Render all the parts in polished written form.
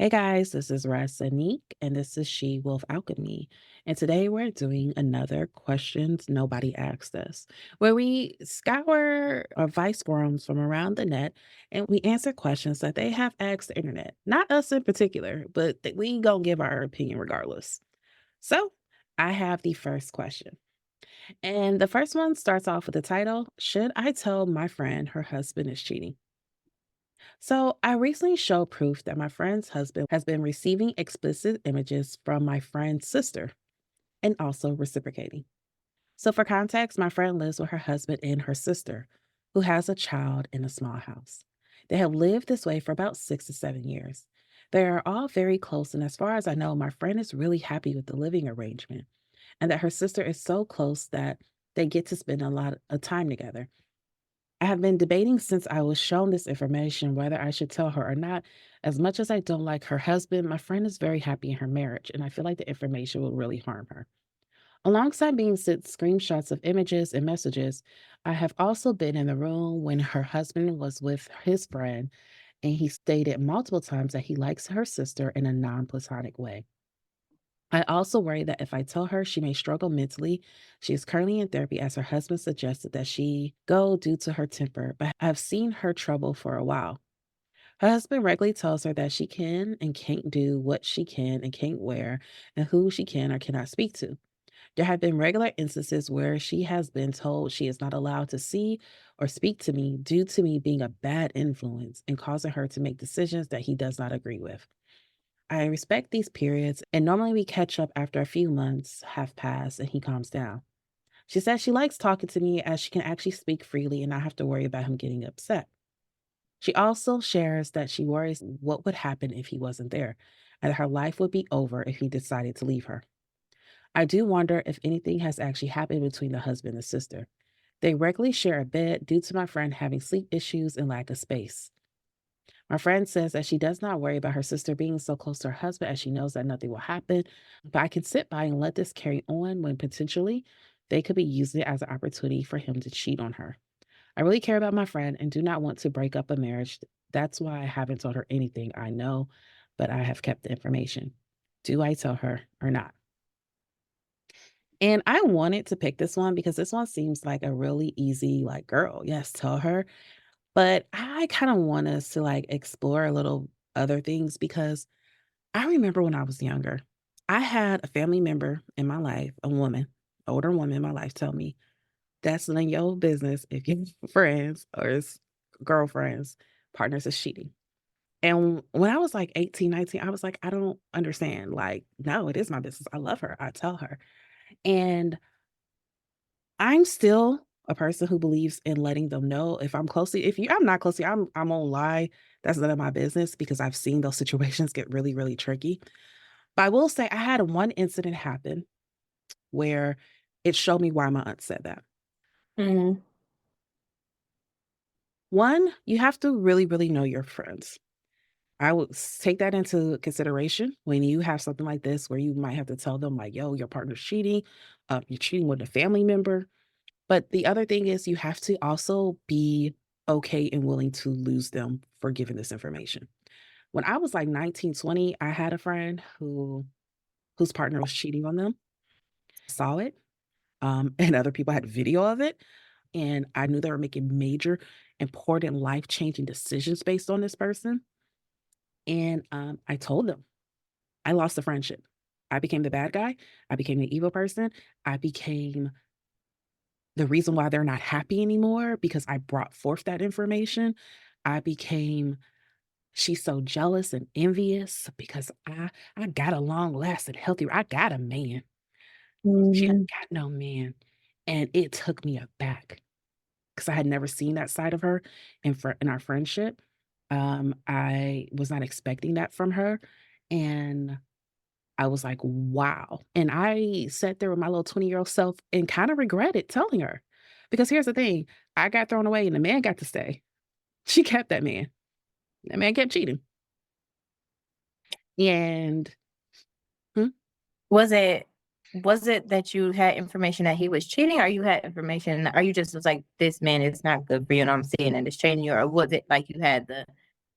Hey guys, this is Ress and Nique, and this is She Wolf Alchemy. And today we're doing another Questions Nobody Asked Us, where we scour advice forums from around the net and we answer questions that they have asked the internet. Not us in particular, but that we gonna give our opinion regardless. So I have the first question. And the first one starts off with the title, Should I tell my friend her husband is cheating? So, I recently showed proof that my friend's husband has been receiving explicit images from my friend's sister and also reciprocating. So, for context, my friend lives with her husband and her sister, who has a child in a small house. They have lived this way for about 6 to 7 years. They are all very close, and as far as I know, my friend is really happy with the living arrangement and that her sister is so close that they get to spend a lot of time together. I have been debating since I was shown this information whether I should tell her or not. As much as I don't like her husband, my friend is very happy in her marriage, and I feel like the information will really harm her. Alongside being sent screenshots of images and messages, I have also been in the room when her husband was with his friend, and he stated multiple times that he likes her sister in a non platonic way. I also worry that if I tell her, she may struggle mentally. She is currently in therapy as her husband suggested that she go due to her temper, but I've seen her trouble for a while. Her husband regularly tells her that she can and can't do what she can and can't wear, and who she can or cannot speak to. There have been regular instances where she has been told she is not allowed to see or speak to me due to me being a bad influence and causing her to make decisions that he does not agree with. I respect these periods, and normally we catch up after a few months have passed and he calms down. She says she likes talking to me as she can actually speak freely and not have to worry about him getting upset. She also shares that she worries what would happen if he wasn't there, and her life would be over if he decided to leave her. I do wonder if anything has actually happened between the husband and sister. They regularly share a bed due to my friend having sleep issues and lack of space. My friend says that she does not worry about her sister being so close to her husband as she knows that nothing will happen. But I can sit by and let this carry on when potentially they could be using it as an opportunity for him to cheat on her. I really care about my friend and do not want to break up a marriage. That's why I haven't told her anything I know, but I have kept the information. Do I tell her or not? And I wanted to pick this one because this one seems like a really easy, like, girl, yes, tell her. But I kind of want us to like explore a little other things because I remember when I was younger, I had a family member in my life, a woman, older woman in my life, tell me, that's none of your business if your friends or girlfriends, partners is cheating. And when I was like 18, 19, I was like, I don't understand. Like, no, it is my business. I love her. I tell her. And I'm still a person who believes in letting them know if I'm closely if you I'm not closely, I'm gonna lie. That's none of my business because I've seen those situations get really, really tricky. But I will say I had one incident happen where it showed me why my aunt said that. Mhm. One, you have to really, really know your friends. I would take that into consideration when you have something like this where you might have to tell them like, yo, your partner's cheating, you're cheating with a family member. But the other thing is you have to also be okay and willing to lose them for giving this information. When I was like 19, 20, I had a friend whose partner was cheating on them. Saw it, and other people had video of it, and I knew they were making major, important, life-changing decisions based on this person, and, I told them. I lost the friendship. I became the bad guy, I became the evil person, I became the reason why they're not happy anymore because I brought forth that information. I became she's so jealous and envious because I got a long lasting healthy I got a man. She ain't Mhm. got no man. And it took me aback because I had never seen that side of her in our friendship. I was not expecting that from her. And I was like, wow. And I sat there with my little 20-year-old self and kind of regretted telling her. Because here's the thing, I got thrown away and the man got to stay. She kept that man. That man kept cheating. And hmm, Was it that you had information that he was cheating, or you had information or you just was like, "This man is not good for you, and I'm seeing that it's cheating you," or was it like you had the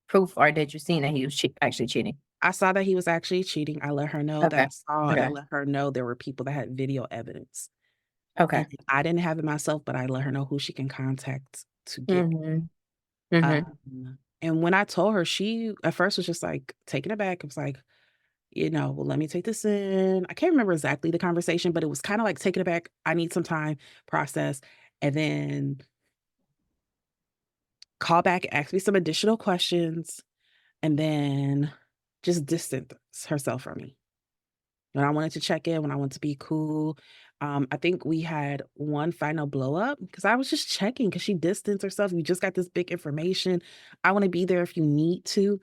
proof, or did you seen that he was actually cheating? I saw that he was actually cheating. I let her know that Okay. I saw, and I Okay. let her know there were people that had video evidence. Okay. And I didn't have it myself, but I let her know who she can contact to get Mhm. Mhm. and when I told her, she at first was just, like, taken aback. It was like, "Well, let me take this in." I can't remember exactly the conversation, but it was kinda like taken aback, "I need some time, process," and then call back, ask me some additional questions, and then just distance herself from me. When I wanted to check in, when I wanted to be cool. I think we had one final blow up because I was just checking because she distanced herself. You just got this big information. I want to be there if you need to.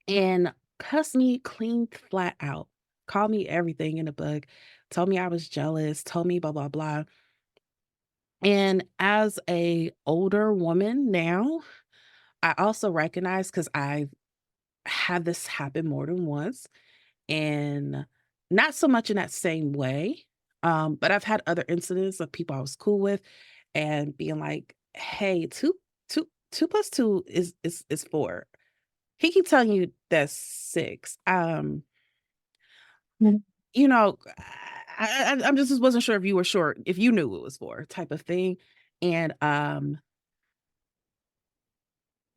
And cussed me clean flat out. Called me everything in the book. Told me I was jealous. Told me blah, blah, blah. And as a older woman now, I also recognize because I've had this happen more than once and not so much in that same way. But I've had other incidents of people I was cool with and being like, "Hey, two plus two is four." He keep telling you that's six. Mhm. You know, I'm just wasn't sure if you were sure if you knew it was four type of thing. And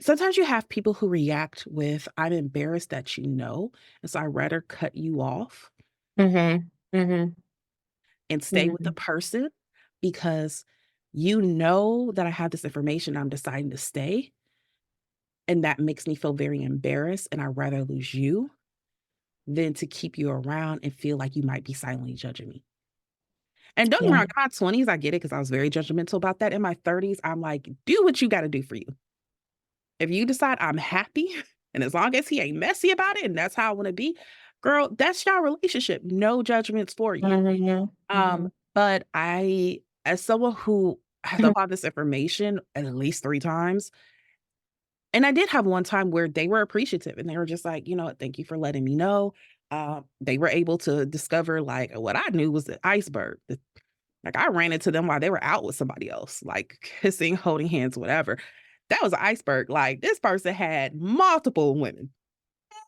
sometimes you have people who react with, "I'm embarrassed that you know, and so I'd rather cut you off Mhm. Mhm. and stay with the Mhm. person because you know that I have this information, I'm deciding to stay, and that makes me feel very embarrassed, and I'd rather lose you than to keep you around and feel like you might be silently judging me." And don't get me Yeah. wrong, in my 20s, I get it because I was very judgmental about that. In my 30s, I'm like, "Do what you gotta do for you. If you decide I'm happy, and as long as he ain't messy about it and that's how I wanna be, girl, that's your relationship. No judgments for you." Mhm. Mhm. But as someone who has a lot of this information at least 3 times, and I did have one time where they were appreciative and they were just like, "You know what, thank you for letting me know." They were able to discover, like, what I knew was the iceberg. Like, I ran into them while they were out with somebody else, like, kissing, holding hands, whatever. That was an iceberg. Like, this person had multiple women,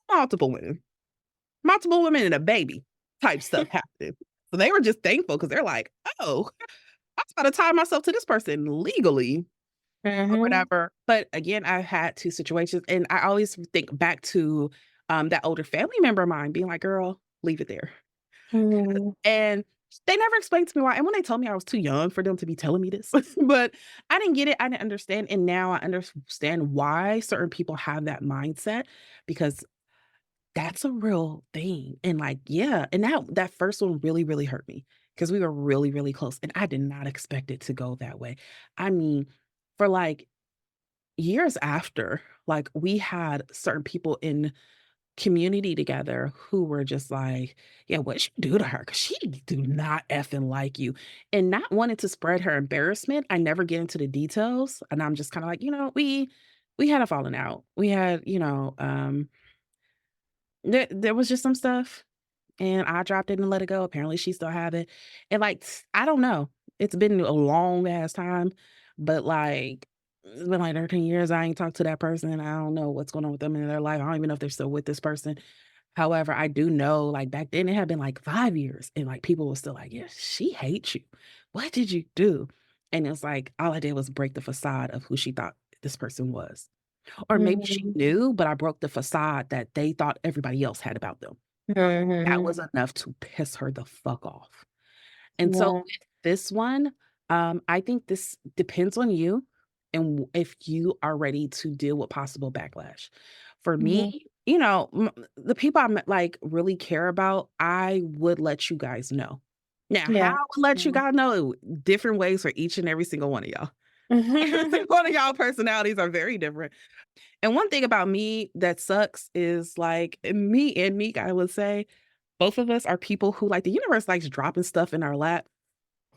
multiple women and a baby type stuff happening. So they were just thankful because 'cause they're like, "Oh, I was about to tie myself to this person legally," or Mhm. whatever. But again, I had 2 situations, and I always think back to, that older family member of mine being like, "Girl, leave it there." Mhm. And they never explained to me why, and when they told me I was too young for them to be telling me this, but I didn't get it, I didn't understand, and now I understand why certain people have that mindset because that's a real thing, and, like, yeah, and that first one really, really hurt me because we were really, really close, and I did not expect it to go that way. I mean, for, like, years after, like, we had certain people in community together who were just like, "Yeah, what'd you do to her? Cause she do not effing like you." And not wanting to spread her embarrassment, I never get into the details, and I'm just kinda like, we had a falling out. We had, there was just some stuff, and I dropped it and let it go. Apparently, she still have it. And, like, I don't know. It's been a long ass time, but, like, it's been, like, 13 years I ain't talked to that person. I don't know what's going on with them in their life. I don't even know if they're still with this person. However, I do know, like, back then, it had been, like, 5 years, and, like, people were still like, "Yeah, she hates you. What did you do?" And it's like, all I did was break the facade of who she thought this person was. Or maybe she Mhm. knew, but I broke the facade that they thought everybody else had about them. That Mhm. was enough to piss her the fuck off. And so Yeah. with this one, I think this depends on you and if you are ready to deal with possible backlash. For me, Mhm. the people like really care about, I would let you guys know. Now, how Yeah. I would let you Yeah. guys know, different ways for each and every single one of y'all. Every single one of y'all personalities are very different. And one thing about me that sucks is like me and Meek, I would say, both of us are people who like the universe likes dropping stuff in our lap.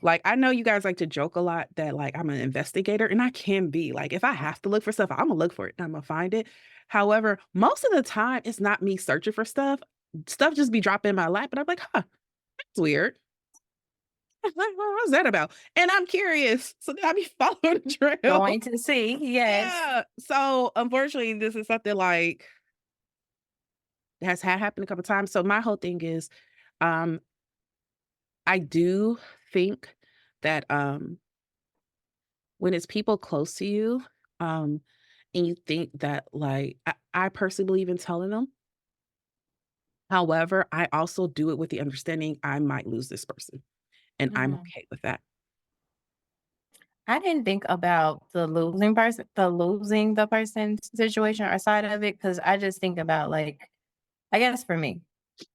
Like, I know you guys like to joke a lot that like I'm an investigator, and I can be. Like, if I have to look for stuff, I'm gonna look for it and I'm gonna find it. However, most of the time it's not me searching for stuff. Stuff just be dropping in my lap, and I'm like, huh, that's weird. What's that about? And I'm curious. So then I be following the trail. Going to see, yes. Yeah. So unfortunately, this is something like has had happened a couple times. So my whole thing is, um, I do think that, when it's people close to you, um, and you think that, like I personally believe in telling them. However, I also do it with the understanding I might lose this person, and I'm Mhm. okay with that. I didn't think about the losing the person situation or side of it, because I just think about, like, I guess for me,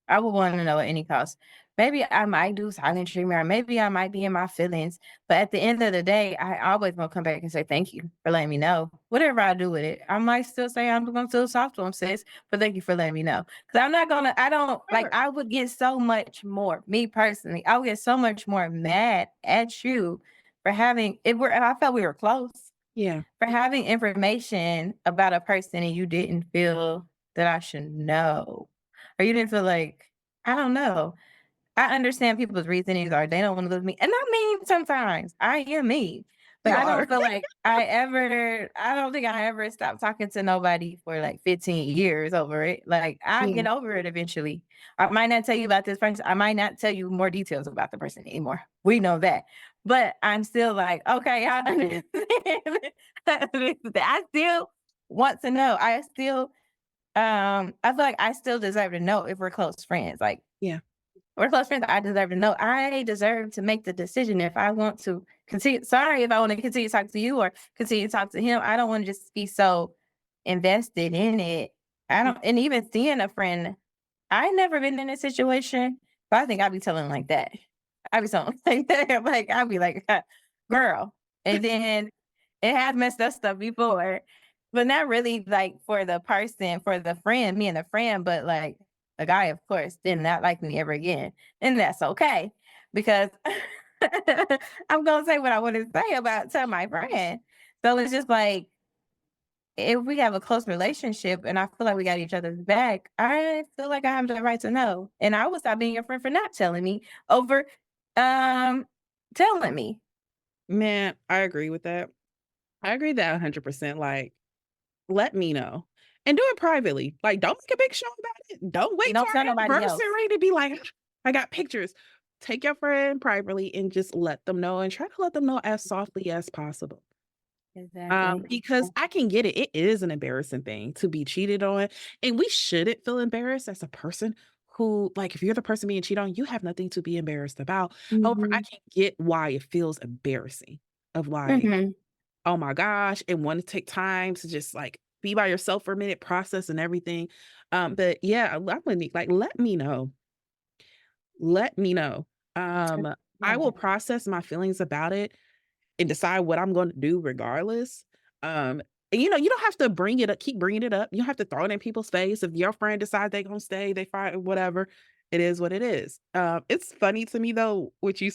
I would wanna know at any cost. Maybe I might do silent treatment, or maybe I might be in my feelings, but at the end of the day, I always gonna come back and say, "Thank you for letting me know." Whatever I do with it, I might still say, "I'm gonna still talk to him, sis, but thank you for letting me know." Because 'Cause I'm not gonna I don't like, Sure. I would get so much more me personally, I would get so much more mad at you for having if I felt we were close, Yeah, for having information about a person and you didn't feel that I should know, or you didn't feel like I don't know. I understand people's reasonings are they don't wanna lose me, and I'm mean sometimes. I am mean, but you I are. don't feel like I don't think I ever stopped talking to nobody for, like, 15 years over it. Like, I Yeah, get over it eventually. I might not tell you about this person. I might not tell you more details about the person anymore. We know that. But I'm still like, "Okay, I understand." I still want to know. I feel like I still deserve to know if we're close friends. Like, yeah, we're close friends. I deserve to know. I deserve to make the decision if I want to continue. Sorry, if I want to continue to talk to you or continue to talk to him. I don't want to just be so invested in it. I yeah, don't, and even seeing a friend, I never been in a situation, but I think I'd be telling like that. I'd be telling like that. Like, I'd be like, girl. And then it has messed up stuff before, but not really like for the person, for the friend, me and the friend, but like the guy, of course, did not like me ever again. And that's okay because I'm gonna say what I want to say about to my friend. So it's just like if we have a close relationship and I feel like we got each other's back, I feel like I have the right to know. And I would stop being your friend for not telling me over um telling me. man, I agree with that. I agree that 100%, like, let me know, and do it privately, like, don't make a big show about it, don't wait till Don't tell our nobody else. anniversary to be like, "I got pictures." Take your friend privately and just let them know, and try to let them know as softly as possible. Exactly. Because I can get it. It is an embarrassing thing to be cheated on, and we shouldn't feel embarrassed as a person who, like, if you're the person being cheated on, you have nothing to be embarrassed about. However, I Mhm. can get why it feels embarrassing of like, Mhm. oh my gosh, and want to take time to just like be by yourself for a minute, process and everything. But yeah, I'm gonna need like let me know. Let me know. I Yeah. will process my feelings about it and decide what I'm gonna do regardless. And you don't have to bring it up, keep bringing it up. You don't have to throw it in people's face. If your friend decides they gonna stay, they find whatever. It is what it is. It's funny to me though, what you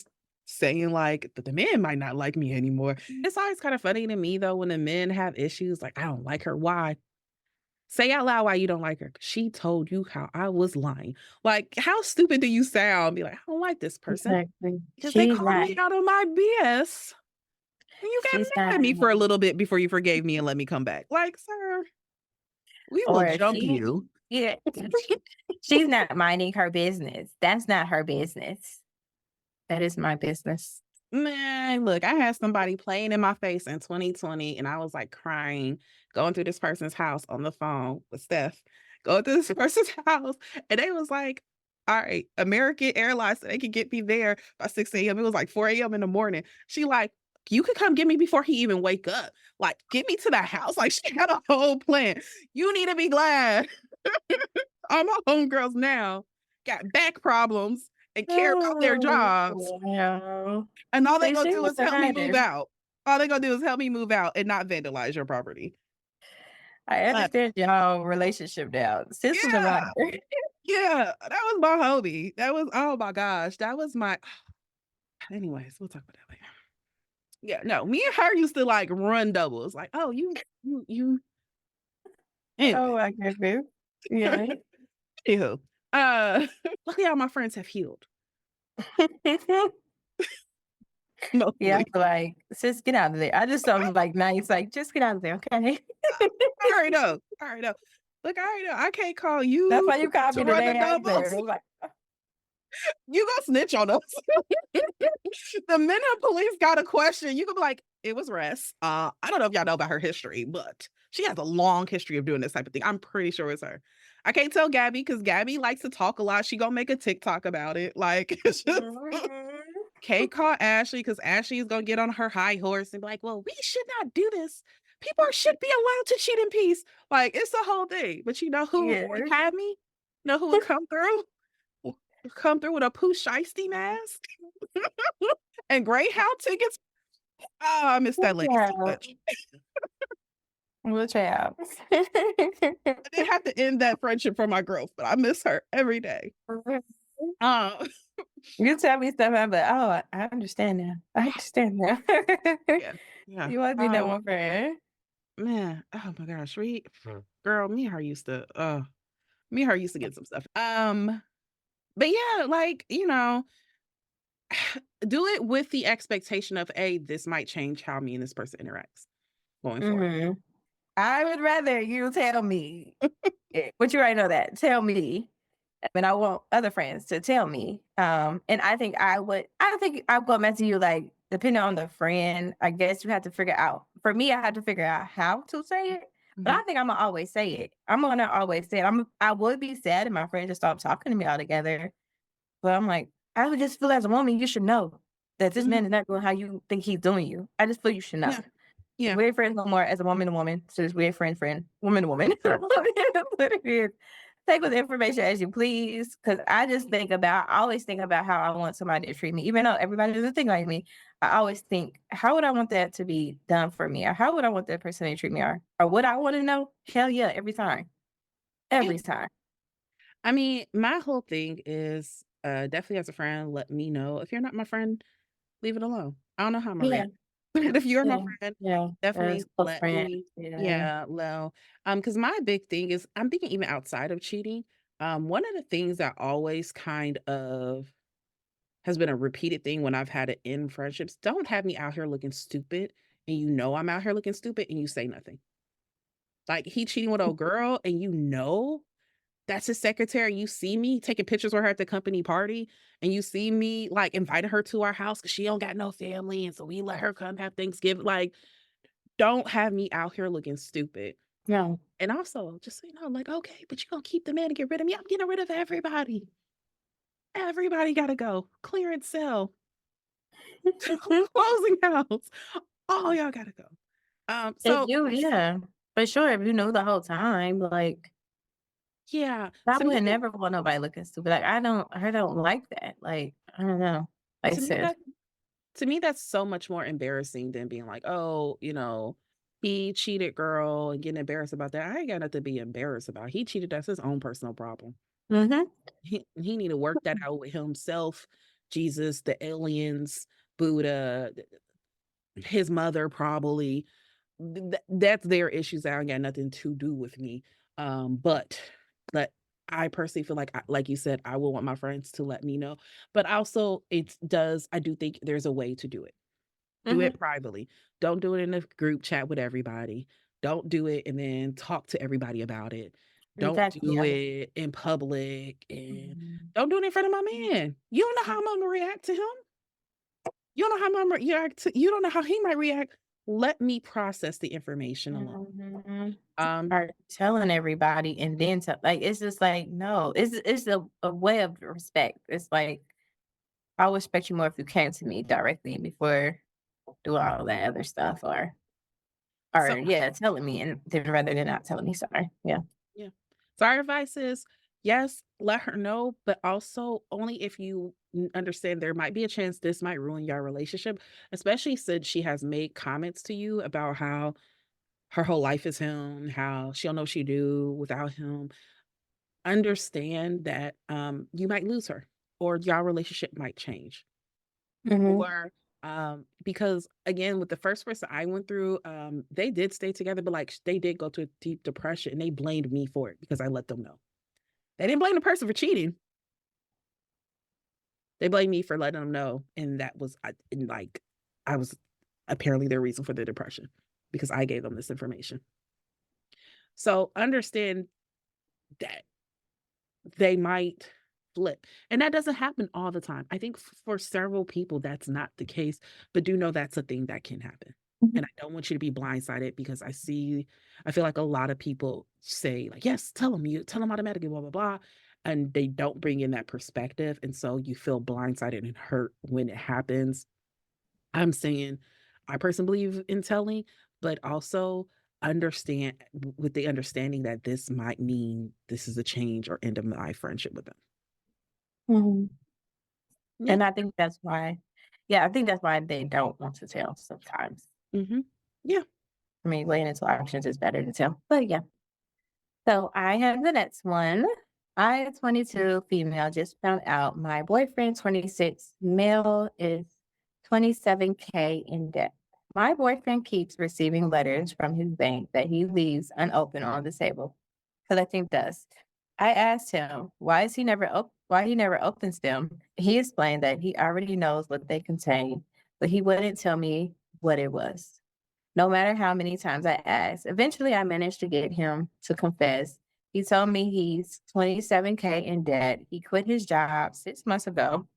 saying like that the men might not like me anymore. It's always kind of funny to me though when the men have issues like I don't like her. Why? Say out loud why you don't like her. 'Cause she told you how I was lying. Like, how stupid do you sound? Be like, I don't like this person Exactly. because they called me out on my BS. And you got She's mad not at me for a little bit before you forgave me and let me come back. Like, "Sir, we will or jump you." yeah, she's not minding her business. That's not her business. That is my business. Man, look, I had somebody playing in my face in 2020, and I was, like, crying, going through this person's house on the phone with Steph, going through this person's house, and they was like, "Alright, American Airlines, so they could get me there by 6 AM." It was, like, 4 AM in the morning. She like, "You could come get me before he even wake up. Like, get me to the house." Like, she had a whole plan. You need to be glad all my homegirls now got back problems and care about their Oh, jobs, wow. and all they See, gonna she do was is a help me move rider. out. All they gonna do is help me move out and not vandalize your property. I But understand y'all relationship now. Sis was a rider. yeah, yeah, that was my hobby. That was oh my gosh, that was my anyways, we'll talk about that later. Yeah, no, me and her used to, like, run doubles, like, "Oh, you" Oh anyway. my goodness. Yeah. Anywho, luckily all my friends have healed, Yeah, I mostly. feel like, "Sis, get out of there." I just sound like nice, like, "Just get out of there, okay?" I already know, I already know. Look, I can't call That's you why you called to me the run the day after. numbers. It was like, You gonna snitch on us. The minute police got a question, you could be like, "It was Ress." I don't know if y'all know about her history, but she has a long history of doing this type of thing. I'm pretty sure it's her. I can't tell Gabby because Gabby likes to talk a lot. She gonna make a TikTok about it. Like, it's just mhm. can't call Ashley because Ashley is gonna get on her high horse and be like, "Well, we should not do this. People should be allowed to cheat in peace." Like, it's the whole thing. But you know who would Yes. have me? Know who would come through? Come through with a Pooh Shiesty mask and Greyhound tickets. Oh, I miss that lady so Yeah. much. We'll try out. I did have to end that friendship for my growth, but I miss her every day. Uh, You tell me stuff, I'm like, "Oh, I understand now. I understand now." yeah, yeah. You must be that one friend. Man, oh my gosh, girl, me and her used to, me and her used to get some stuff. But yeah, like, do it with the expectation of, a this might change how me and this person interacts going forward. Mhm. I would rather you tell me, but you already know that. Tell me, but I want other friends to tell me. And I think I'll go back to you, like, depending on the friend, I guess you have to figure out. For me, I had to figure out how to say it, but Mhm. I think Imma always say it. I'm gonna always say it. I would be sad if my friend just stopped talking to me altogether, but I'm like, I would just feel as a woman, you should know that this Mhm. man is not doing how you think he's doing you. I just feel you should know. Yeah, yeah. We're friends no more as a woman to woman, so just we're friend, woman to woman. What it is. Take with information as you please, because I always think about how I want somebody to treat me. Even though everybody doesn't think like me, I always think, how would I want that to be done for me? Or how would I want that person to treat me? Or would I want to know? Hell yeah, every time. Yeah. Every time. I mean, my whole thing is, definitely as a friend, let me know. If you're not my friend, leave it alone. I don't know how Imma Yeah, react. But if you're my yeah, friend, yeah. definitely As close let friends. me, Yeah. yeah, know. Because my big thing is I'm thinking even outside of cheating, one of the things that always kind of has been a repeated thing when I've had it in friendships, don't have me out here looking stupid, and you know I'm out here looking stupid, and you say nothing. Like, he cheating with old girl, and you know that's his secretary. You see me taking pictures with her at the company party, and you see me, like, inviting her to our house because she don't got no family, and so we let her come have Thanksgiving. Like, don't have me out here looking stupid. No. And also, just so you know, like, "Okay, but you gonna keep the man and get rid of me?" I'm getting rid of everybody. Everybody gotta go. Clearance sale, closing house. All y'all gotta go. If So you yeah, for sure, if you know the whole time, like, yeah, I to me would never want nobody looking stupid. Like, I don't like that. Like, I don't know. Like I to me said. that to me, that's so much more embarrassing than being like, "Oh, he cheated, girl," and getting embarrassed about that. I ain't got nothing to be embarrassed about. He cheated, that's his own personal problem. Mhm. He need to work that out with himself, Jesus, the aliens, Buddha, his mother probably. That's their issues that ain't got nothing to do with me. But I personally feel like like you said, I will want my friends to let me know. But also I do think there's a way to do it. Do Mhm. it privately. Don't do it in a group chat with everybody. Don't do it and then talk to everybody about it. Don't Exactly, do yeah. it in public and Mhm. don't do it in front of my man. You don't know how I'm gonna react to him. You don't know how I'm gonna react to you don't know how he might react. Let me process the information alone. Mhm. Um, Start telling everybody and then tell like, it's just like, no. It's a way of respect. It's like, I would respect you more if you came to me directly before doing all that other stuff or so yeah, telling me and then rather than not telling me, sorry. Yeah. yeah. So our advice is, yes, let her know, but also only if you understand there might be a chance this might ruin your relationship, especially since she has made comments to you about how her whole life is him, how she don't know what she do without him. Understand that you might lose her or your relationship might change. Mhm. Or because again, with the first person I went through, they did stay together, but like they did go to a deep depression and they blamed me for it because I let them know. They didn't blame the person for cheating. They blamed me for letting them know. And that was and like I was apparently their reason for the depression because I gave them this information. So understand that they might flip. And that doesn't happen all the time. I think for several people, that's not the case, but do know that's a thing that can happen. Mhm. And I don't want you to be blindsided because I feel like a lot of people say, like, yes, tell them automatically, blah, blah, blah. And they don't bring in that perspective. And so you feel blindsided and hurt when it happens. I'm saying I personally believe in telling, but also with the understanding that this might mean this is a change or end of my friendship with them. Mhm. Yeah. And I think that's why yeah, I think that's why they don't want to tell sometimes. Mhm. Yeah. I mean, laying into options is better to tell. But yeah. So I have the next one. I, 22, female, just found out my boyfriend, 26, male, is 27K in debt. My boyfriend keeps receiving letters from his bank that he leaves unopened on the table, collecting dust. I asked him why he never opens them. He explained that he already knows what they contain, but he wouldn't tell me what it was. No matter how many times I asked, eventually I managed to get him to confess. He told me he's 27K in debt. He quit his job 6 months ago.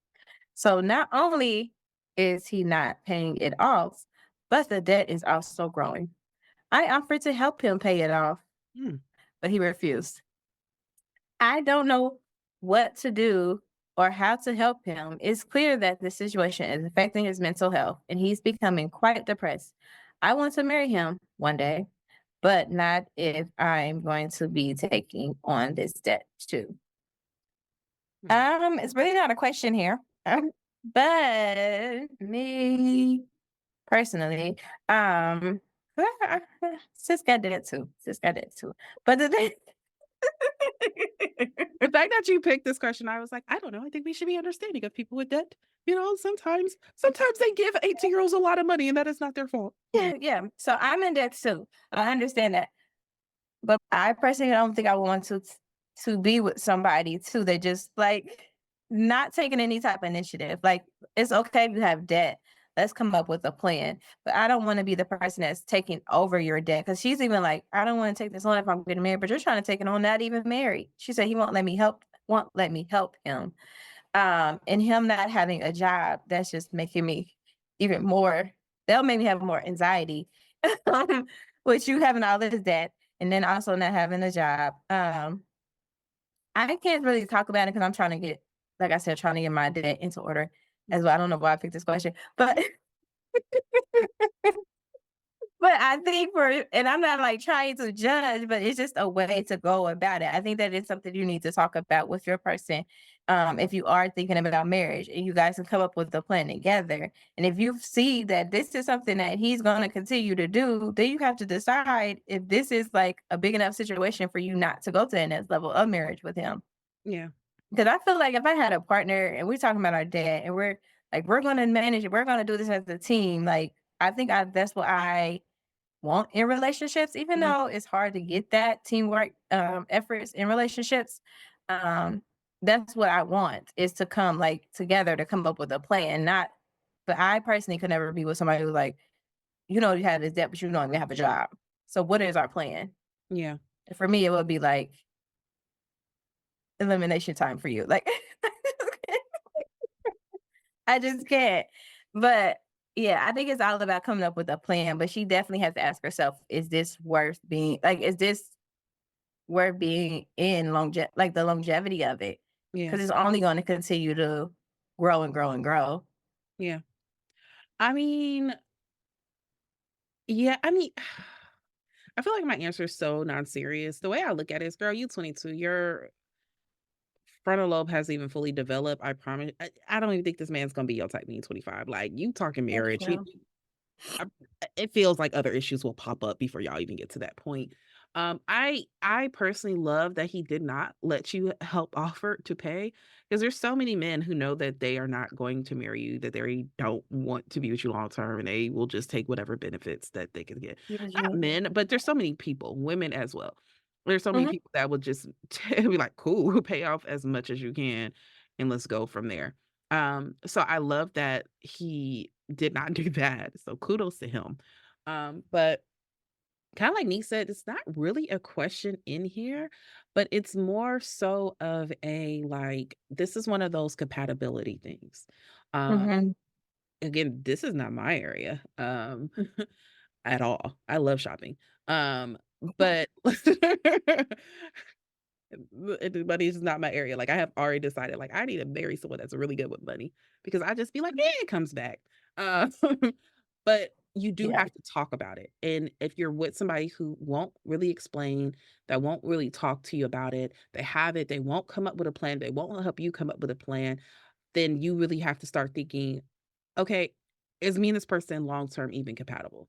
So not only is he not paying it off, but the debt is also growing. I offered to help him pay it off, Mm. but he refused. I don't know what to do or how to help him. It's clear that the situation is affecting his mental health and he's becoming quite depressed. I want to marry him one day, but not if I'm going to be taking on this debt too. Mm. It's really not a question here. But me personally, sis got debt too. Sis got debt too. But the thing The fact that you picked this question, I was like, I don't know. I think we should be understanding of people with debt. Sometimes they give 18-year-olds a lot of money and that is not their fault. yeah, yeah. So I'm in debt too. I understand that. But I personally don't think I want to be with somebody too that just like not taking any type of initiative. Like it's okay if you have debt. Let's come up with a plan. But I don't want to be the person that's taking over your debt. Cause she's even like, I don't want to take this on if I'm getting married, but you're trying to take it on not even married. She said he won't let me help him. And him not having a job, that's just making me even more that'll make me have more anxiety. With you having all this debt and then also not having a job. I can't really talk about it because I'm trying to get, like I said, trying to get my debt into order as well. I don't know why I picked this question, but but I think and I'm not like trying to judge, but it's just a way to go about it. I think that it's something you need to talk about with your person. If you are thinking about marriage and you guys can come up with a plan together. And if you see that this is something that he's going to continue to do, then you have to decide if this is like a big enough situation for you not to go to the next level of marriage with him. Yeah. Because I feel like if I had a partner and we're talking about our dad and we're like, we're going to manage it, we're going to do this as a team. Like, I think that's what I want in relationships, even Yeah. though it's hard to get that teamwork efforts in relationships. Um, that's what I want is to come like together to come up with a plan. Not, but I personally could never be with somebody who's like, you have this debt, but you don't even have a job. So what is our plan? Yeah. For me, it would be like elimination time for you. Like I just can't. But yeah, I think it's all about coming up with a plan. But she definitely has to ask herself, is this worth being like, is this worth being in like the longevity of it? Yeah. Because it's only going to continue to grow and grow and grow. Yeah. I mean, yeah, I mean, I feel like my answer is so non-serious. The way I look at it is, girl, you 22, your frontal lobe hasn't even fully developed. I promise. I don't even think this man's gonna be your type being 25. Like you talking Thank marriage. you. I it feels like other issues will pop up before y'all even get to that point. I personally love that he did not let you help offer to pay because there's so many men who know that they are not going to marry you, that they don't want to be with you long term, and they will just take whatever benefits that they can get. Not Usually. men, but there's so many people, women as well. There's so many Mhm. people that would just be like, "Cool, pay off as much as you can, and let's go from there." So I love that he did not do that, so kudos to him. But Kinda like Nick said, it's not really a question in here, but it's more so of a, like, this is one of those compatibility things. Um, Mhm. again, this is not my area, at all. I love shopping. But money is not my area. Like, I have already decided, like, I need to marry someone that's really good with money because I just be like, "Yeah, it comes back." Uh, but you do Yeah. have to talk about it, and if you're with somebody who won't really explain, that won't really talk to you about it, they have it, they won't come up with a plan, they won't help you come up with a plan, then you really have to start thinking, okay, is me and this person long term even compatible?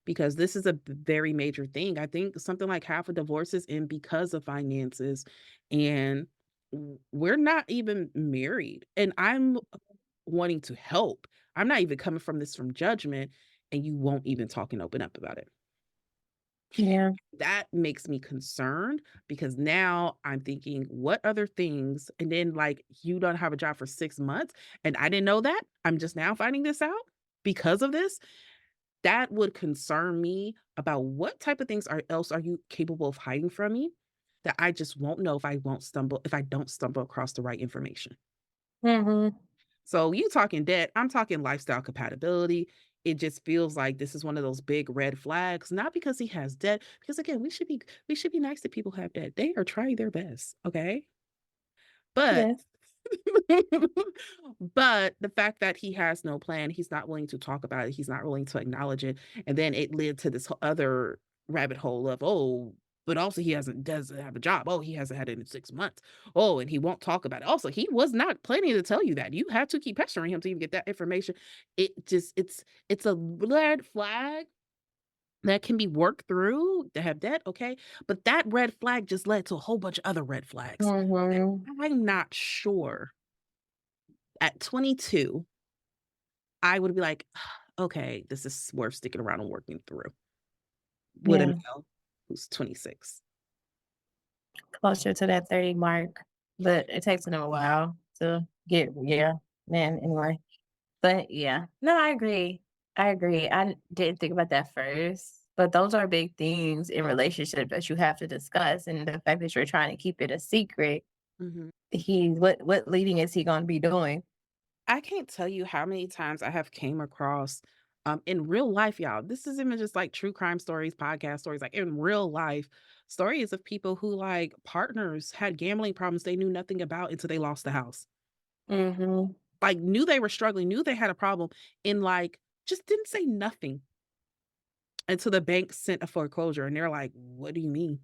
Because this is a very major thing. I think something like half of divorces in because of finances, and we're not even married. And I'm wanting to help. I'm not even coming from this from judgment, and you won't even talk and open up about it. Yeah. That makes me concerned because now I'm thinking, what other things? And then, like, you don't have a job for 6 months, and I didn't know that. I'm just now finding this out because of this. That would concern me about what type of things are you capable of hiding from me that I just won't know if I don't stumble across the right information. Mhm. So you talking debt, I'm talking lifestyle compatibility. It just feels like this is one of those big red flags, not because he has debt, because again, we should be nice to people who have debt. They are trying their best, okay? But Yes. but the fact that he has no plan, he's not willing to talk about it, he's not willing to acknowledge it, and then it led to this other rabbit hole of, "Oh, but also he doesn't have a job. Oh, he hasn't had it in 6 months. Oh, and he won't talk about it." Also, he was not planning to tell you that. You had to keep pestering him to even get that information. It's a red flag that can be worked through to have debt, okay, but that red flag just led to a whole bunch of other red flags. Mhm. I'm not sure at 22, I would be like, "Okay, this is worth sticking around and working through," with a Yeah. male who's 26. Closer to that 30 mark, but it takes them a while to get yeah, man, anyway. But yeah. No, I agree. I agree. didn't think about that first, but those are big things in relationship that you have to discuss, and the fact that you're trying to keep it a secret, Mhm. what leading is he gonna be doing? I can't tell you how many times I have came across, in real life, y'all, this isn't even just like true crime stories, podcast stories, like in real life, stories of people who, like, partners had gambling problems they knew nothing about until they lost the house. Mhm. Like, knew they were struggling, knew they had a problem, and, like, just didn't say nothing until the bank sent a foreclosure, and they're like, "What do you mean?"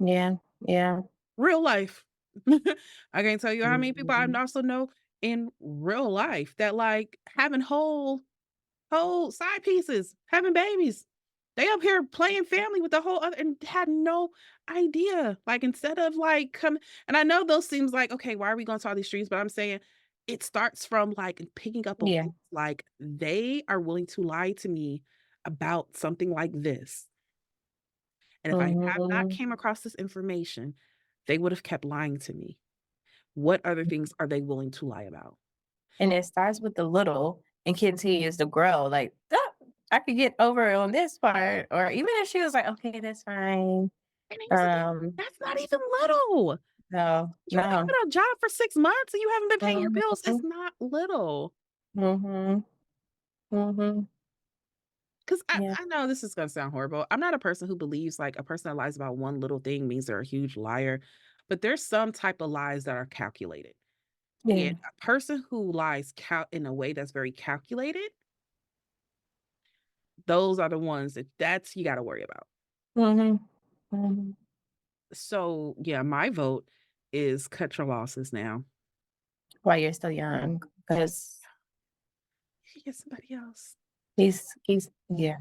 Yeah, yeah. Real life. I can't tell you how many people I Mhm. also know in real life that, like, having whole side pieces, having babies. They up here playing family with the whole other and had no idea. Like, instead of, like, come and I know those seems like, "Okay, why are we going to all these streets?" But I'm saying it starts from, like, picking up on Yeah. things like, they are willing to lie to me about something like this, and if I have not Mhm. came across this information, they would have kept lying to me. What other things are they willing to lie about? And it starts with the little and continues to grow, like, "Ah, I could get over on this part," or even if she was like, "Okay, that's fine." And here's the thing, Um, that's not even little. no, You no. having a job for 6 months and you haven't been paying your bills, it's Mhm, not little. mhm, mhm. 'Cause Yeah, I know this is gonna sound horrible. I'm not a person who believes, like, a person that lies about one little thing means they're a huge liar, but there's some type of lies that are calculated. And yeah. a person who lies in a way that's very calculated, those are the ones that's you gotta worry about. Mhm, mhm. So, yeah, my vote is cut your losses now. While you're still young, because You should get somebody else. he's yeah.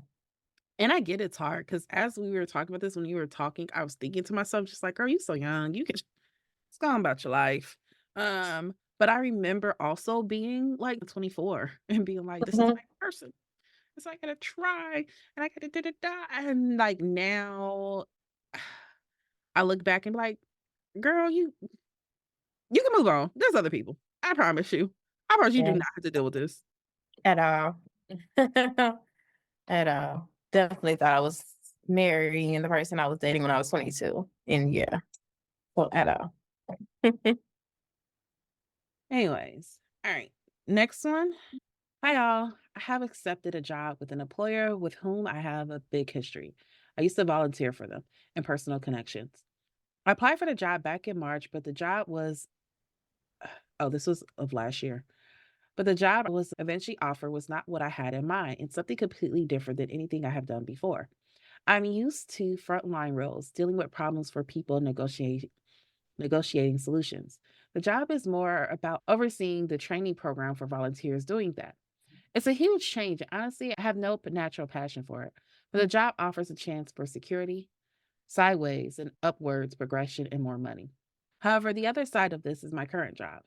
And I get it's hard because as we were talking about this, when you were talking, I was thinking to myself, just like, "Girl, you so young. You can just go on about your life." But I remember also being like 24 and being like, "This is Mhm, my person. It's I gotta try and I gotta da da da." And like now, I look back and be like, "Girl, you can move on. There's other people. I promise you. I promise you do yeah, not have to deal with this." at all. At all. Definitely thought I was marrying the person I was dating when I was 22. And yeah, so at all. Anyways, all right. Next one. Hi, all. I have accepted a job with an employer with whom I have a big history. I used to volunteer for them and personal connections. I applied for the job back in March, but the job was, oh, this was of last year. But the job I was eventually offered was not what I had in mind and something completely different than anything I have done before. I'm used to frontline roles, dealing with problems for people, negotiating solutions. The job is more about overseeing the training program for volunteers doing that. It's a huge change. Honestly, I have no natural passion for it, but the job offers a chance for security, sideways, and upwards progression and more money. However, the other side of this is my current job.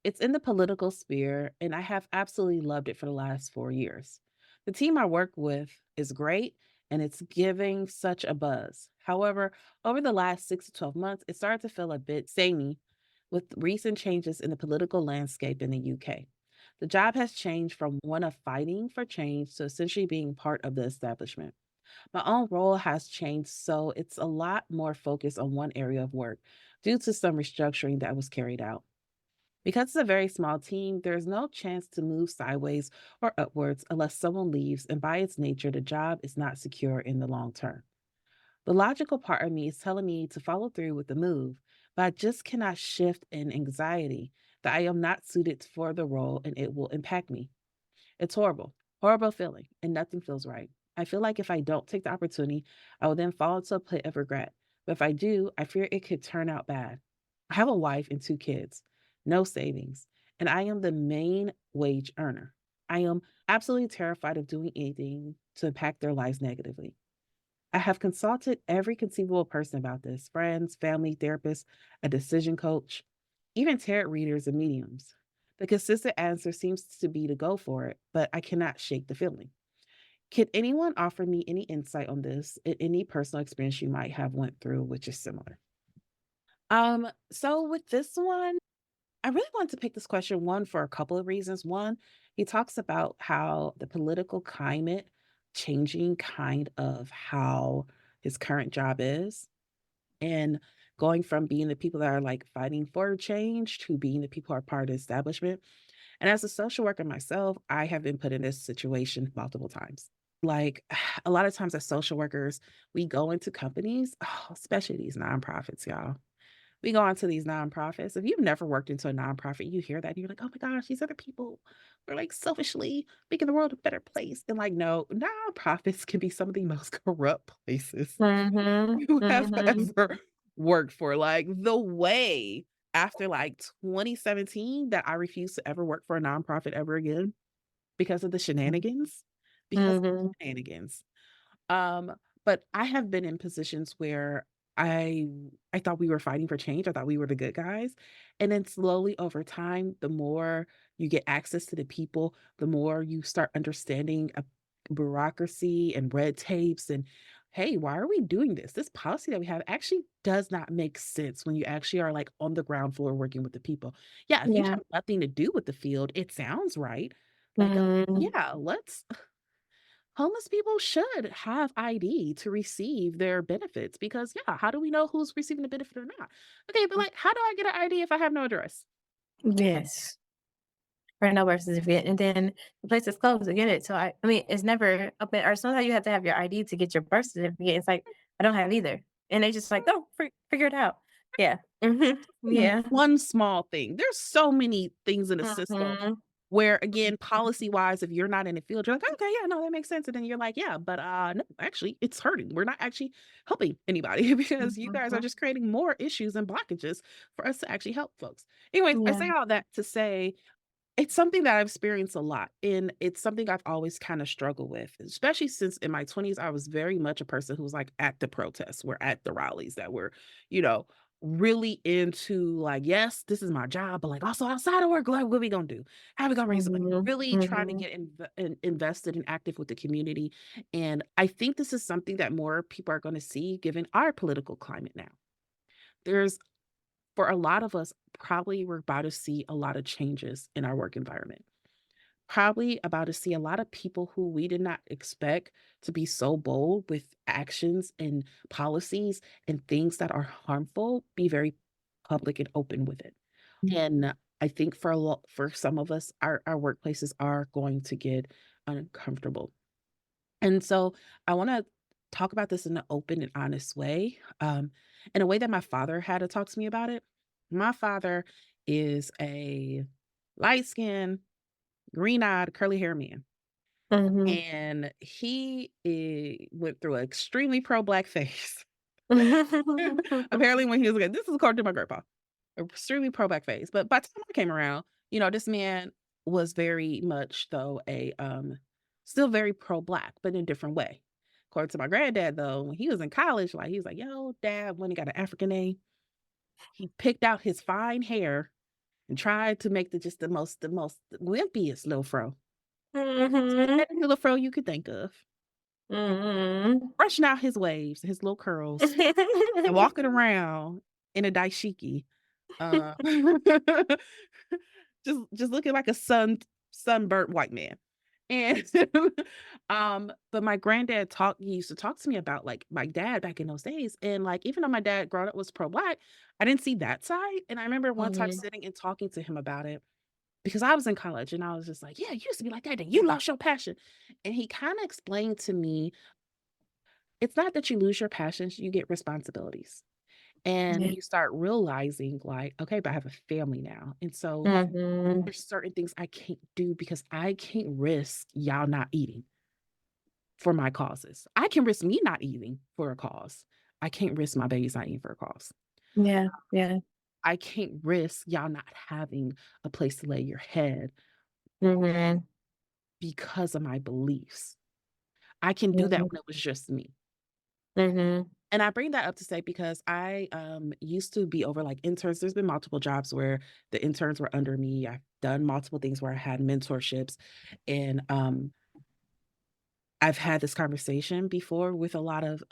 It's in the political sphere, and I have absolutely loved it for the last 4 years. The team I work with is great, and it's giving such a buzz. However, over the last 6 to 12 months, it started to feel a bit samey with recent changes in the political landscape in the UK. The job has changed from one of fighting for change to essentially being part of the establishment. My own role has changed, so it's a lot more focused on one area of work due to some restructuring that was carried out. Because it's a very small team, there's no chance to move sideways or upwards unless someone leaves, and by its nature, the job is not secure in the long term. The logical part of me is telling me to follow through with the move, but I just cannot shift in anxiety that I am not suited for the role and it will impact me. It's horrible, horrible feeling, and nothing feels right. I feel like if I don't take the opportunity, I will then fall into a pit of regret. But if I do, I fear it could turn out bad. I have a wife and 2 kids, no savings, and I am the main wage earner. I am absolutely terrified of doing anything to impact their lives negatively. I have consulted every conceivable person about this: friends, family, therapists, a decision coach, even tarot readers and mediums. The consistent answer seems to be to go for it, but I cannot shake the feeling. Can anyone offer me any insight on this and any personal experience you might have went through which is similar? So with this one, I really want to pick this question one for a couple of reasons. One, he talks about how the political climate changing kind of how his current job is, and going from being the people that are like fighting for change to being the people who are part of the establishment. And as a social worker myself, I have been put in this situation multiple times. Like a lot of times as social workers, we go into companies, especially these nonprofits, y'all. We go into these nonprofits. If you've never worked into a nonprofit, you hear that and you're like, oh my gosh, these other people are like selfishly making the world a better place. And like, no, nonprofits can be some of the most corrupt places Mhm, you have mhm, ever worked for. Like the way after like 2017 that I refused to ever work for a nonprofit ever again because of the shenanigans, because of mhm. the shenanigans. Um, but I have been in positions where I I thought we were fighting for change. I thought we were the good guys. And then slowly over time, the more you get access to the people, the more you start understanding bureaucracy and red tapes and hey, why are we doing this? This policy that we have actually does not make sense when you actually are like on the ground floor working with the people. Yeah, if you Yeah. have nothing to do with the field, it sounds right. Like, Mhm. yeah, let's homeless people should have ID to receive their benefits because, yeah, how do we know who's receiving the benefit or not? Okay, but like, how do I get an ID if I have no address? Yes. For no birth certificate, and then the place is closed to get it, so I mean, it's never open or sometimes you have to have your ID to get your birth certificate, it's like, I don't have either, and they just like, "Oh, figure it out." Yeah. Mhm. Yeah. One small thing. There's so many things in the system Mhm. where, again, policy wise, if you're not in the field, you're like, okay, yeah, no, that makes sense. And then you're like, yeah, but no, actually, it's hurting. We're not actually helping anybody because you guys are Mhm. just creating more issues and blockages for us to actually help folks. Anyways, I Yeah. say all that to say it's something that I've experienced a lot, and it's something I've always kinda struggled with, especially since in my 20s, I was very much a person who was, like, at the protests, we're at the rallies that were, you know, really into, like, "Yes, this is my job, but, like, also outside of work, like, what we gonna do? How we gonna raise the money?" Mhm. Really trying to Mhm. get invested and active with the community, and I think this is something that more people are gonna see given our political climate now. There's for a lot of us, probably we're about to see a lot of changes in our work environment. probably about to see a lot of people who we did not expect to be so bold with actions and policies and things that are harmful be very public and open with it. And I think for some of us, our workplaces are going to get uncomfortable. And so I want to talk about this in an open and honest way, in a way that my father had to talk to me about it. My father is a light skinned, green eyed, curly hair man. Mhm. And went through an extremely pro black phase. Apparently, when he was like, this is according to my grandpa, extremely pro black phase. But by the time I came around, this man was very much though still very pro black, but in a different way. According to my granddad, though, when he was in college, like he was like, "Yo, dad, when he got an African name, he picked out his fine hair and tried to make the most wimpiest little fro, Mhm. any little fro you could think of, Mhm. brushing out his waves, his little curls, and walking around in a dashiki, uh, just looking like a sunburnt white man. And but my granddad he used to talk to me about like my dad back in those days. And like even though my dad growing up was pro-black, I didn't see that side. And I remember one time Mhm. sitting and talking to him about it because I was in college and I was just like, yeah, you used to be like that, then you lost your passion. And he kind of explained to me, it's not that you lose your passions, you get responsibilities. And Yeah. you start realizing like, okay, but I have a family now. And so Mhm. there's certain things I can't do because I can't risk y'all not eating for my causes. I can risk me not eating for a cause. I can't risk my babies not eating for a cause. Yeah, yeah. I can't risk y'all not having a place to lay your head Mhm. because of my beliefs. I can do that Mhm. when it was just me. Mhm. And I bring that up to say because I used to be over like interns. There's been multiple jobs where the interns were under me. I've done multiple things where I had mentorships. And I've had this conversation before with a lot of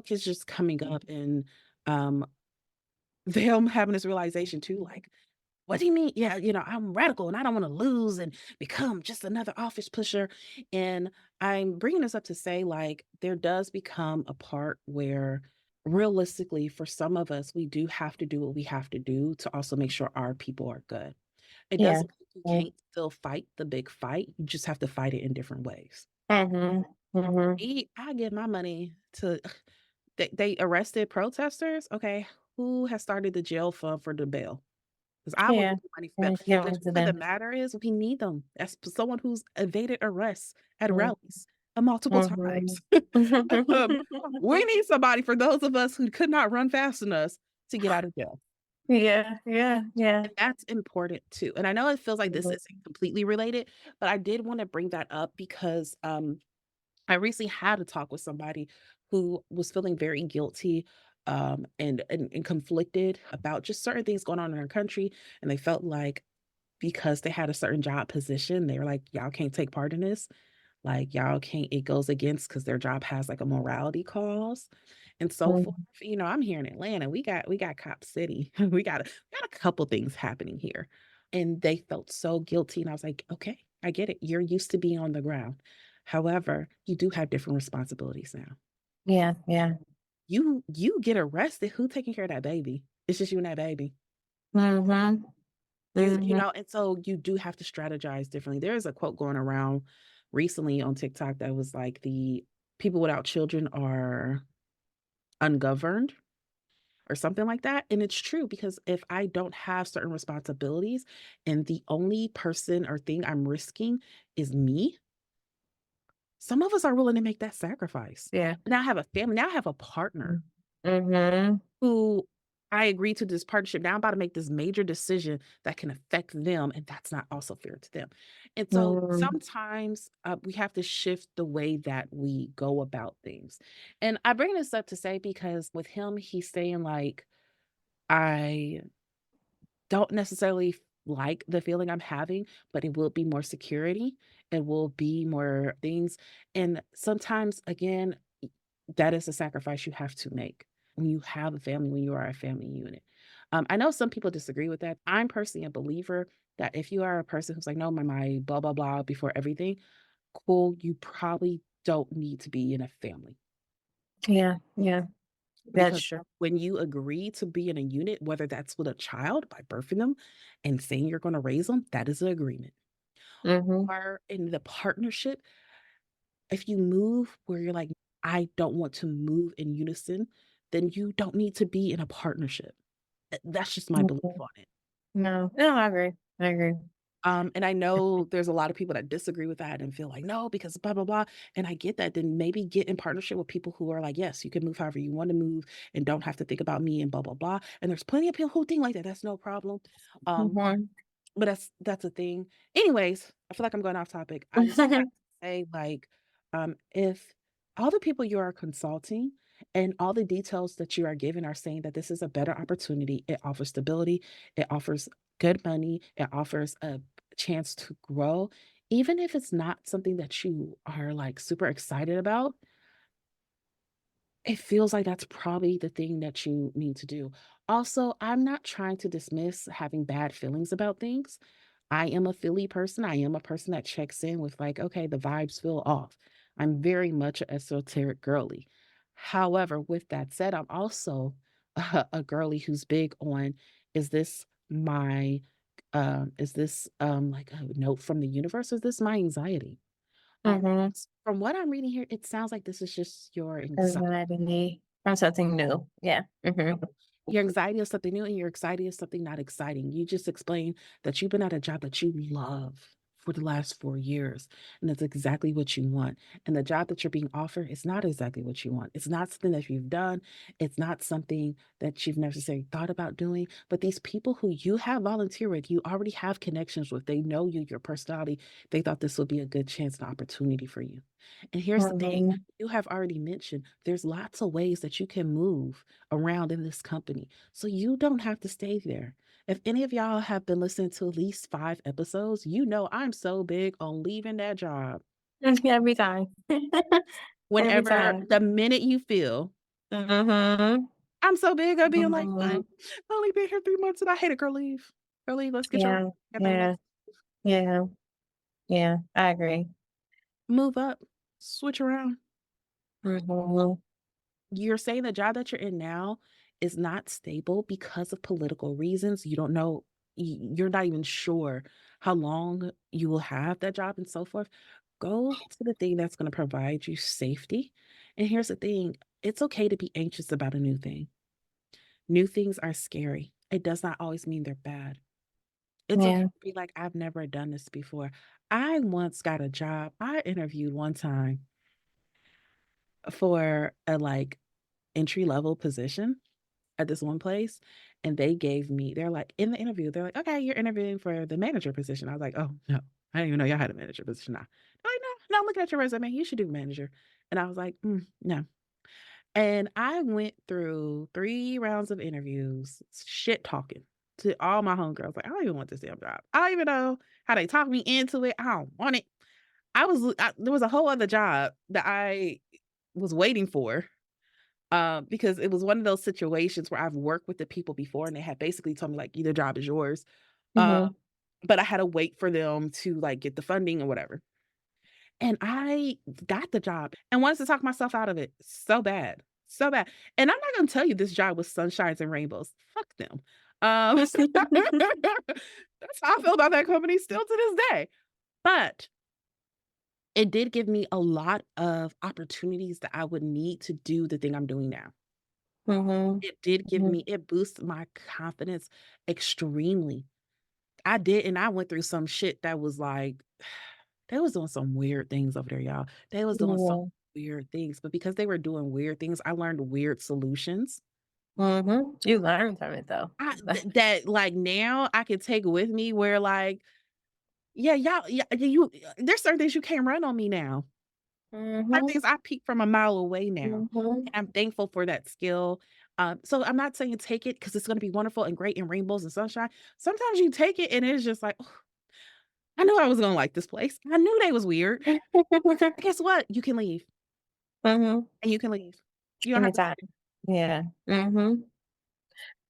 kids just coming up and um them having this realization too, like, what do you mean? Yeah, I'm radical and I don't want to lose and become just another office pusher. And I'm bringing this up to say, like, there does become a part where realistically, for some of us, we do have to do what we have to do to also make sure our people are good. It Yeah. doesn't mean you Yeah. can't still fight the big fight. You just have to fight it in different ways. Mhm. Mhm. I give my money to they arrested protesters. Okay, who has started the jail fund for the bail? Because I will Yeah. give money for Yeah, that. give And the it to truth of the them. matter is we need them. As someone who's evaded arrests at Mm. rallies, multiple Mhm. times. Um, we need somebody for those of us who could not run fast enough to get out of jail. Yeah, yeah, yeah. And that's important too. And I know it feels like this Mhm. isn't completely related, but I did wanna bring that up because, I recently had a talk with somebody who was feeling very guilty, and conflicted about just certain things going on in our country, and they felt like because they had a certain job position, they were like, "Y'all can't take part in this." Like, y'all can't it goes against because their job has, like, a morality clause and so forth. Mhm. I'm here in Atlanta, we got Cop City. We got a couple things happening here, and they felt so guilty, and I was like, "Okay, I get it. You're used to being on the ground. However, you do have different responsibilities now. Yeah, yeah. You get arrested, who taking care of that baby? It's just you and that baby." Mhm. Mhm. And so you do have to strategize differently. There is a quote going around recently on TikTok that was like the people without children are ungoverned or something like that. And it's true because if I don't have certain responsibilities and the only person or thing I'm risking is me, some of us are willing to make that sacrifice. Yeah. Now I have a family, now I have a partner Mhm. who I agreed to this partnership. Now I'm about to make this major decision that can affect them, and that's not also fair to them. And so Mhm. sometimes we have to shift the way that we go about things. And I bring this up to say because with him, he's saying like, I don't necessarily like the feeling I'm having, but it will be more security. It will be more things. And sometimes, again, that is a sacrifice you have to make when you have a family, when you are a family unit. I know some people disagree with that. I'm personally a believer that if you are a person who's like, "No, my blah, blah, blah before everything," cool, you probably don't need to be in a family. Yeah, yeah, that's Because true. when you agree to be in a unit, whether that's with a child by birthing them and saying you're gonna raise them, that is an agreement. Mhm, Or in the partnership, if you move where you're like, "I don't want to move in unison," then you don't need to be in a partnership. That's just my belief mhm. on it. No, no, I agree. I agree. And I know there's a lot of people that disagree with that and feel like, "No, because blah, blah, blah," and I get that, then maybe get in partnership with people who are like, "Yes, you can move however you wanna move and don't have to think about me and blah, blah, blah," and there's plenty of people who think like that, that's no problem. Um, Mhm. but that's a thing. Anyways, I feel like I'm going off topic. I just have to say, like, if all the people you are consulting and all the details that you are given are saying that this is a better opportunity, it offers stability, it offers good money, it offers a chance to grow, even if it's not something that you are like super excited about, it feels like that's probably the thing that you need to do. Also, I'm not trying to dismiss having bad feelings about things. I am a Philly person. I am a person that checks in with like, okay, the vibes feel off. I'm very much an esoteric girly. However, with that said, I'm also a girly who's big on, is this my is this like a note from the universe? Is this my anxiety? Mhm. From what I'm reading here, it sounds like this is just your anxiety. Anxiety from something new. Yeah. Mhm. Your anxiety is something new and your anxiety is something not exciting. You just explained that you've been at a job that you love for the last 4 years, and that's exactly what you want. And the job that you're being offered is not exactly what you want. It's not something that you've done. It's not something that you've necessarily thought about doing. But these people who you have volunteered with, you already have connections with. They know you, your personality. They thought this would be a good chance and opportunity for you. And here's the thing, Mhm. you have already mentioned there's lots of ways that you can move around in this company. So you don't have to stay there. If any of y'all have been listening to at least 5 episodes, you know I'm so big on leaving that job. Every time. Every Whenever time. the minute you feel, Mhm. I'm so big on being like, "Mm, Mhm. I only been here 3 months and I hate it, girl, leave. Girl, leave. Let's get your Yeah. together and Yeah. let's Yeah. Yeah. I agree. move up, switch around." Mhm. You're saying the job that you're in now is not stable because of political reasons. You don't know, you're not even sure how long you will have that job and so forth. Go to the thing that's going to provide you safety. And here's the thing, it's okay to be anxious about a new thing. New things are scary. It does not always mean they're bad. It's okay Yeah. to be like, I've never done this before. I once got a job. I interviewed one time for a like entry level position at this one place, and they're like in the interview, they're like, "Okay, you're interviewing for the manager position." I was like, "Oh, no. I didn't even know y'all had a manager position now." They're like, "No, no, I'm looking at your resume. You should do manager." And I was like, no." And I went through 3 rounds of interviews, shit talking to all my homegirls, like, "I don't even want this damn job. I don't even know how they talked me into it. I don't want it." There was a whole other job that I was waiting for, because it was one of those situations where I've worked with the people before and they had basically told me like, "Either job is yours." Uh, Mhm. but I had to wait for them to like get the funding or whatever. And I got the job and wanted to talk myself out of it so bad, so bad. And I'm not gonna tell you this job was sunshines and rainbows. Fuck them. That's how I feel about that company still to this day. But it did give me a lot of opportunities that I would need to do the thing I'm doing now. Mhm. It did give Mhm. me it boosted my confidence extremely. I did, and I went through some shit that was like they was doing some weird things over there, y'all. They was doing some Yeah. weird things, but because they were doing weird things, I learned weird solutions. Mhm. You learn from it though. That, like, now I can take with me where, like, yeah, y'all yeah, you there's certain things you can't run on me now. Certain Mhm. things I peek from a mile away now, Mhm. and I'm thankful for that skill. So I'm not saying take it because it's gonna be wonderful and great and rainbows and sunshine. Sometimes you take it and it's just like, "Ugh, I knew I was gonna like this place. I knew they was weird." Guess what? You can leave, Mhm. and you can leave. You don't have to Anytime. Yeah. Mhm.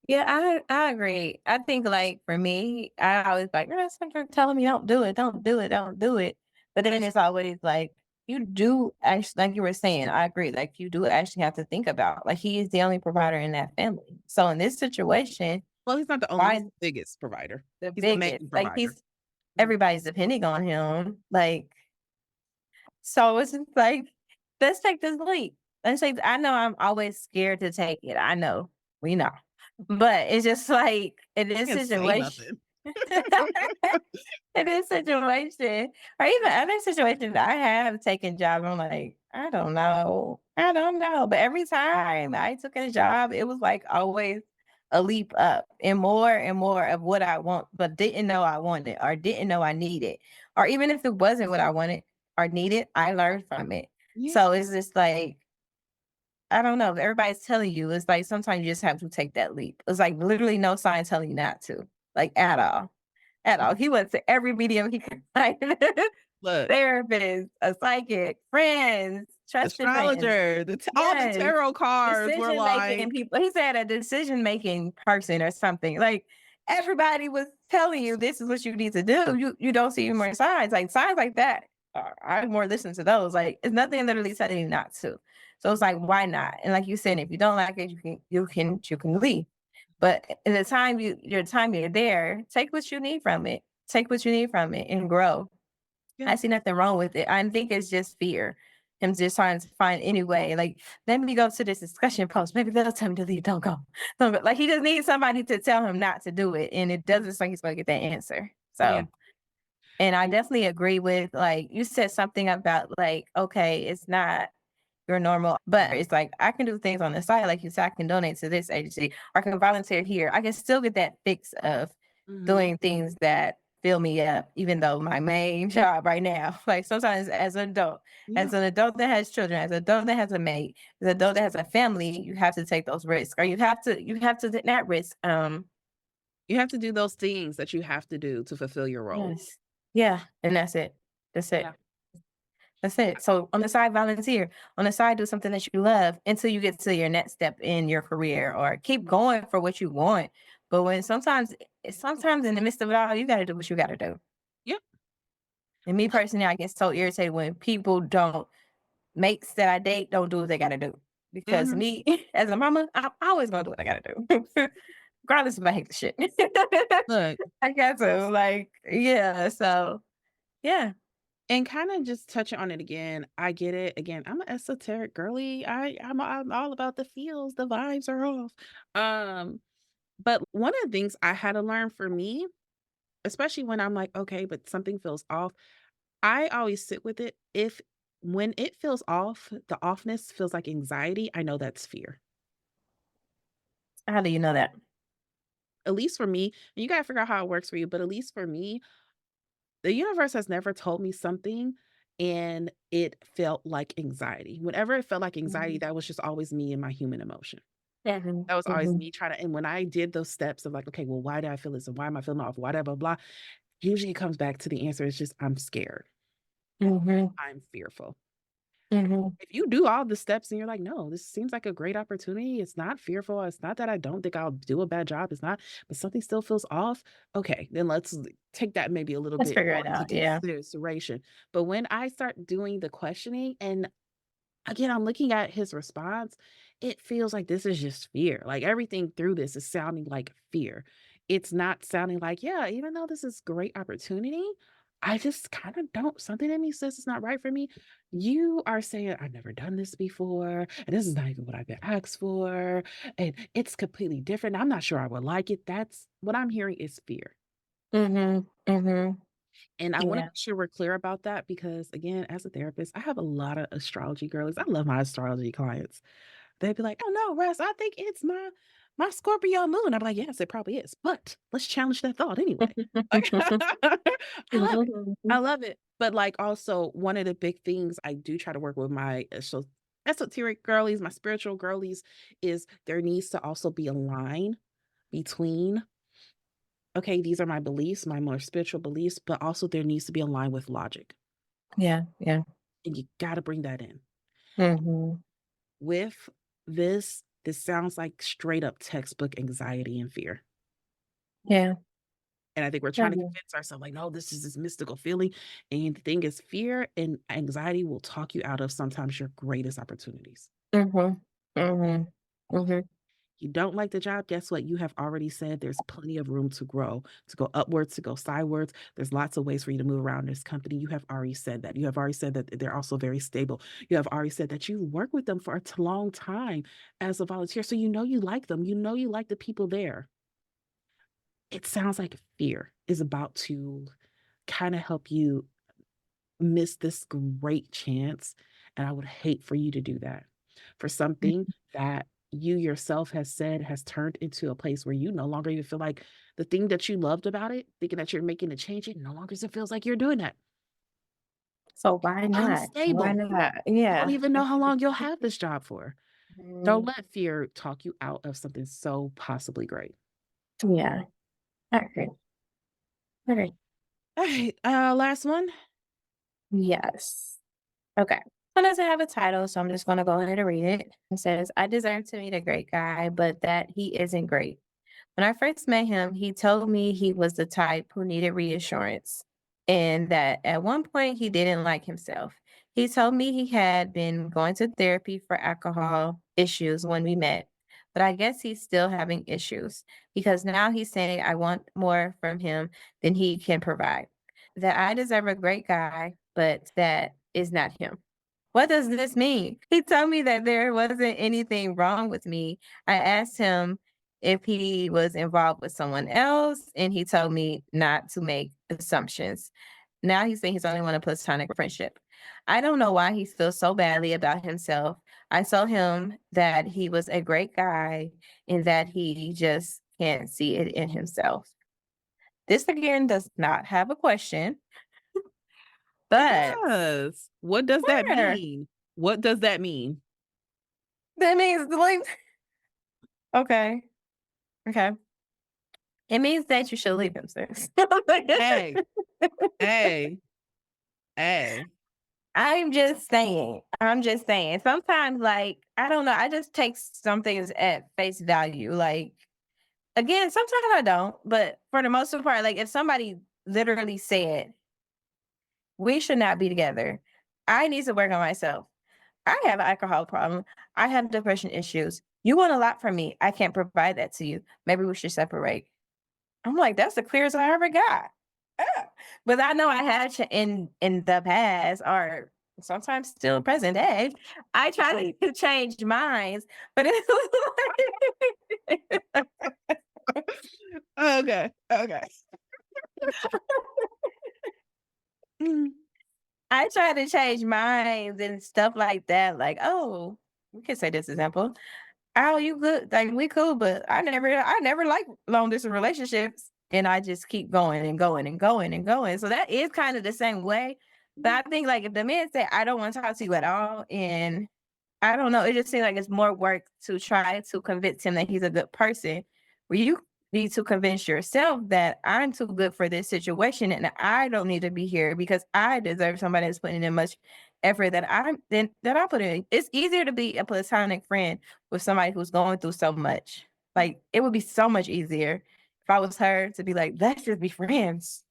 Yeah, I agree. I think, like, for me, I always like, "Oh, sometimes telling me don't do it, don't do it, don't do it." But then it's always like, you do actually, like you were saying, I agree. Like, you do actually have to think about, like, he is the only provider in that family. So in this situation, Well, he's not the only, why he's is the biggest provider. the He's the biggest? main Like, provider. he's Mhm. everybody's depending on him. Like, so it's just like, let's take this leap. Let's take. I know I'm always scared to take it. I know, we know, but it's just like in this Can't say situation. nothing. In this situation, or even other situations, I have taken jobs. I'm like, I don't know. I don't know. But every time I took a job, it was like always a leap up and more of what I want, but didn't know I wanted or didn't know I needed. Or even if it wasn't what I wanted or needed, I learned from it. Yeah, So it's just like, I don't know. If everybody's telling you, it's like sometimes you just have to take that leap. It's like literally no sign telling you not to, like at all. At all. He went to every medium he could find. look, Therapist, a psychic, friends, trusted friends. astrologer, all the Yes. tarot cards were Decision making like, people. He said a decision making person or something. Like everybody was telling you this is what you need to do. You don't see more signs. Like signs like that. I more listen to those. Like it's nothing literally telling you not to. So it's like, why not? And like you said, if you don't like it, you can leave. But in the time you're there, take what you need from it. Take what you need from it and grow. yeah, I see nothing wrong with it. I think it's just fear. Him just trying to find any way. Like, let me go to this discussion post. Maybe they'll tell me to leave. Don't go. Don't go. Like he just needs somebody to tell him not to do it. And it doesn't seem like he's gonna get that answer. yeah, So and I definitely agree with like you said something about like, okay, it's not your normal, but it's like I can do things on the side, like you said, I can donate to this agency or I can volunteer here. I can still get that fix of mhm, doing things that fill me up, even though my main job right now, like sometimes yeah, as an adult that has children, as an adult that has a mate, as an adult that has a family, you have to take those risks, or you have to take that risk. you have to do those things that you have to do to fulfill your role. Yes, yeah, and that's it. That's Yeah, it. That's it. So on the side, volunteer. On the side, do something that you love until you get to your next step in your career, or keep going for what you want. But when sometimes in the midst of it all, you got to do what you got to do. yep, And me personally, I get so irritated when people don't mates that I date don't do what they got to do. Because mhm, me as a mama, I'm always gonna do what I got to do, regardless if I hate the shit. look, I got to like, yeah. So yeah, and kinda just touching on it again, I get it. Again, I'm an esoteric girly. I'm all about the feels, the vibes are off. Um, but one of the things I had to learn for me, especially when I'm like, "Okay, but something feels off," I always sit with it. If when it feels off, the offness feels like anxiety, I know that's fear. how do you know that? At least for me, and you gotta figure out how it works for you, but at least for me, the universe has never told me something and it felt like anxiety. Whenever it felt like anxiety, Mhm, that was just always me and my human emotion. mhm, That was always mhm, me trying to, and when I did those steps of like, okay, well, why do I feel this? And why am I feeling off? Why, blah, blah. Usually it comes back to the answer. It's just, I'm scared. mhm, I'm fearful. mhm. If you do all the steps and you're like, no, this seems like a great opportunity. It's not fearful. It's not that I don't think I'll do a bad job. It's not, but something still feels off. Okay, then let's take that maybe a little Let's bit figure more it into out, yeah. consideration. But when I start doing the questioning and again, I'm looking at his response. It feels like this is just fear. Like everything through this is sounding like fear. It's not sounding like, yeah, even though this is great opportunity, I just kind of don't. Something in me says it's not right for me. You are saying, I've never done this before, and this is not even what I've been asked for, and it's completely different. I'm not sure I would like it. That's what I'm hearing is fear. Mhm, mhm. And I wanna Yeah. make sure we're clear about that because, again, as a therapist, I have a lot of astrology girlies. I love my astrology clients. They'd be like, "Oh, no, Russ, I think it's my Scorpio moon." I'm like, "Yes, it probably is, but let's challenge that thought anyway." Like, I love it. I love it. But, like, also, one of the big things I do try to work with my esoteric girlies, my spiritual girlies, is there needs to also be a line between okay, these are my beliefs, my more spiritual beliefs, but also there needs to be a line with logic, Yeah, yeah. and you gotta bring that in. Mhm. With this This sounds like straight up textbook anxiety and fear. Yeah. And I think we're trying to Mhm. convince ourselves, like, no, this is this mystical feeling. And the thing is, fear and anxiety will talk you out of sometimes your greatest opportunities. Mhm. Mhm. Mhm. You don't like the job, guess what? You have already said there's plenty of room to grow, to go upwards, to go sidewards. There's lots of ways for you to move around this company. You have already said that. You have already said that they're also very stable. You have already said that you work with them for a long time as a volunteer. So you know you like them. You know you like the people there. It sounds like fear is about to kind of help you miss this great chance. And I would hate for you to do that for something that you yourself has said has turned into a place where you no longer even feel like the thing that you loved about it, thinking that you're making a change, it no longer it feels like you're doing that. So why not? Why Unstable. not? You don't Yeah. even know how long you'll have this job for. Don't Mhm. let fear talk you out of something so possibly great. Yeah. I agree. I agree. All right, last one. Yes. Okay. One doesn't have a title, so I'm just gonna go ahead and read it. It says, I deserve to meet a great guy, but that he isn't great. When I first met him, he told me he was the type who needed reassurance and that at one point he didn't like himself. He told me he had been going to therapy for alcohol issues when we met, but I guess he's still having issues because now he's saying I want more from him than he can provide. That I deserve a great guy, but that is not him. What does this mean? He told me that there wasn't anything wrong with me. I asked him if he was involved with someone else, and he told me not to make assumptions. Now he's saying he's only want a platonic friendship. I don't know why he feels so badly about himself. I told him that he was a great guy and that he just can't see it in himself. This again does not have a question, It but does. What does that sure, mean? What does that mean? that means like okay, okay. It means that you should leave him, sis. Hey, hey, hey. I'm just saying. I'm just saying. Sometimes, like, I don't know, I just take some things at face value. Like, again, sometimes I don't, but for the most part, like, if somebody literally said, we should not be together, I need to work on myself. I have an alcohol problem. I have depression issues. You want a lot from me. I can't provide that to you. Maybe we should separate. I'm like, that's the clearest I ever got. Yeah. But I know I had in the past or sometimes still present day. I try to change minds, but it's Okay, okay. Mm, I try to change minds and stuff like that. Like, oh, we can say this example. Oh, you good? Like we cool, but I never like long distance relationships, and I just keep going and going and going and going. So that is kind of the same way. mm, But I think like if the man say I don't want to talk to you at all, and I don't know. It just seems like it's more work to try to convince him that he's a good person. Where you need to convince yourself that I'm too good for this situation and I don't need to be here because I deserve somebody that's putting in much effort that I put in. It's easier to be a platonic friend with somebody who's going through so much. Like it would be so much easier if I was her to be like, let's just be friends.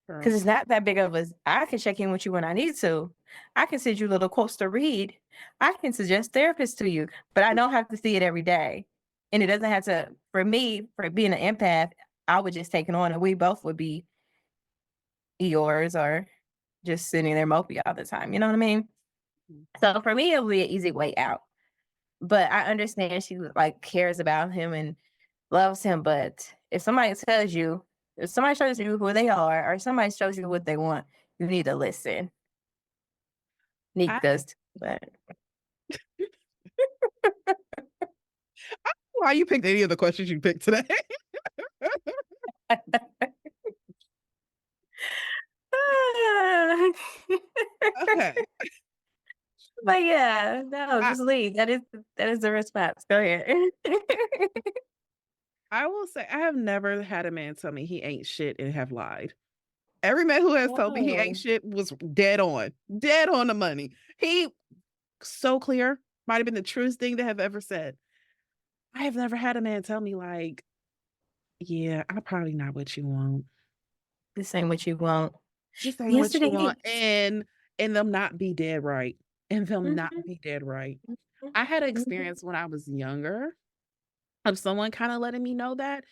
girl. 'Cause it's not that big of a I can check in with you when I need to. I can send you little quotes to read. I can suggest therapists to you, but I don't have to see it every day. And it doesn't have to for me, for being an empath, I would just take it on and we both would be Eeyores or just sitting there mopey all the time. You know what I mean? Mm. So for me, it would be an easy way out. But I understand she like cares about him and loves him. But if somebody shows you who they are, or somebody shows you what they want, you need to listen. Nick I does, but why you picked any of the questions you picked today. Okay. but yeah, no, I just leave. That is the response. Go ahead. I will say I have never had a man tell me he ain't shit and have lied. Every man who has told me he ain't Oh, shit was dead on the money. He so clear, might have been the truest thing they have ever said. I have never had a man tell me like, "Yeah, I'm probably not what you want. This ain't what you want. This ain't what you Yesterday. want," and them not be dead right, and them not Mhm, be dead right. mhm, I had an mhm, experience when I was younger of someone kinda letting me know that,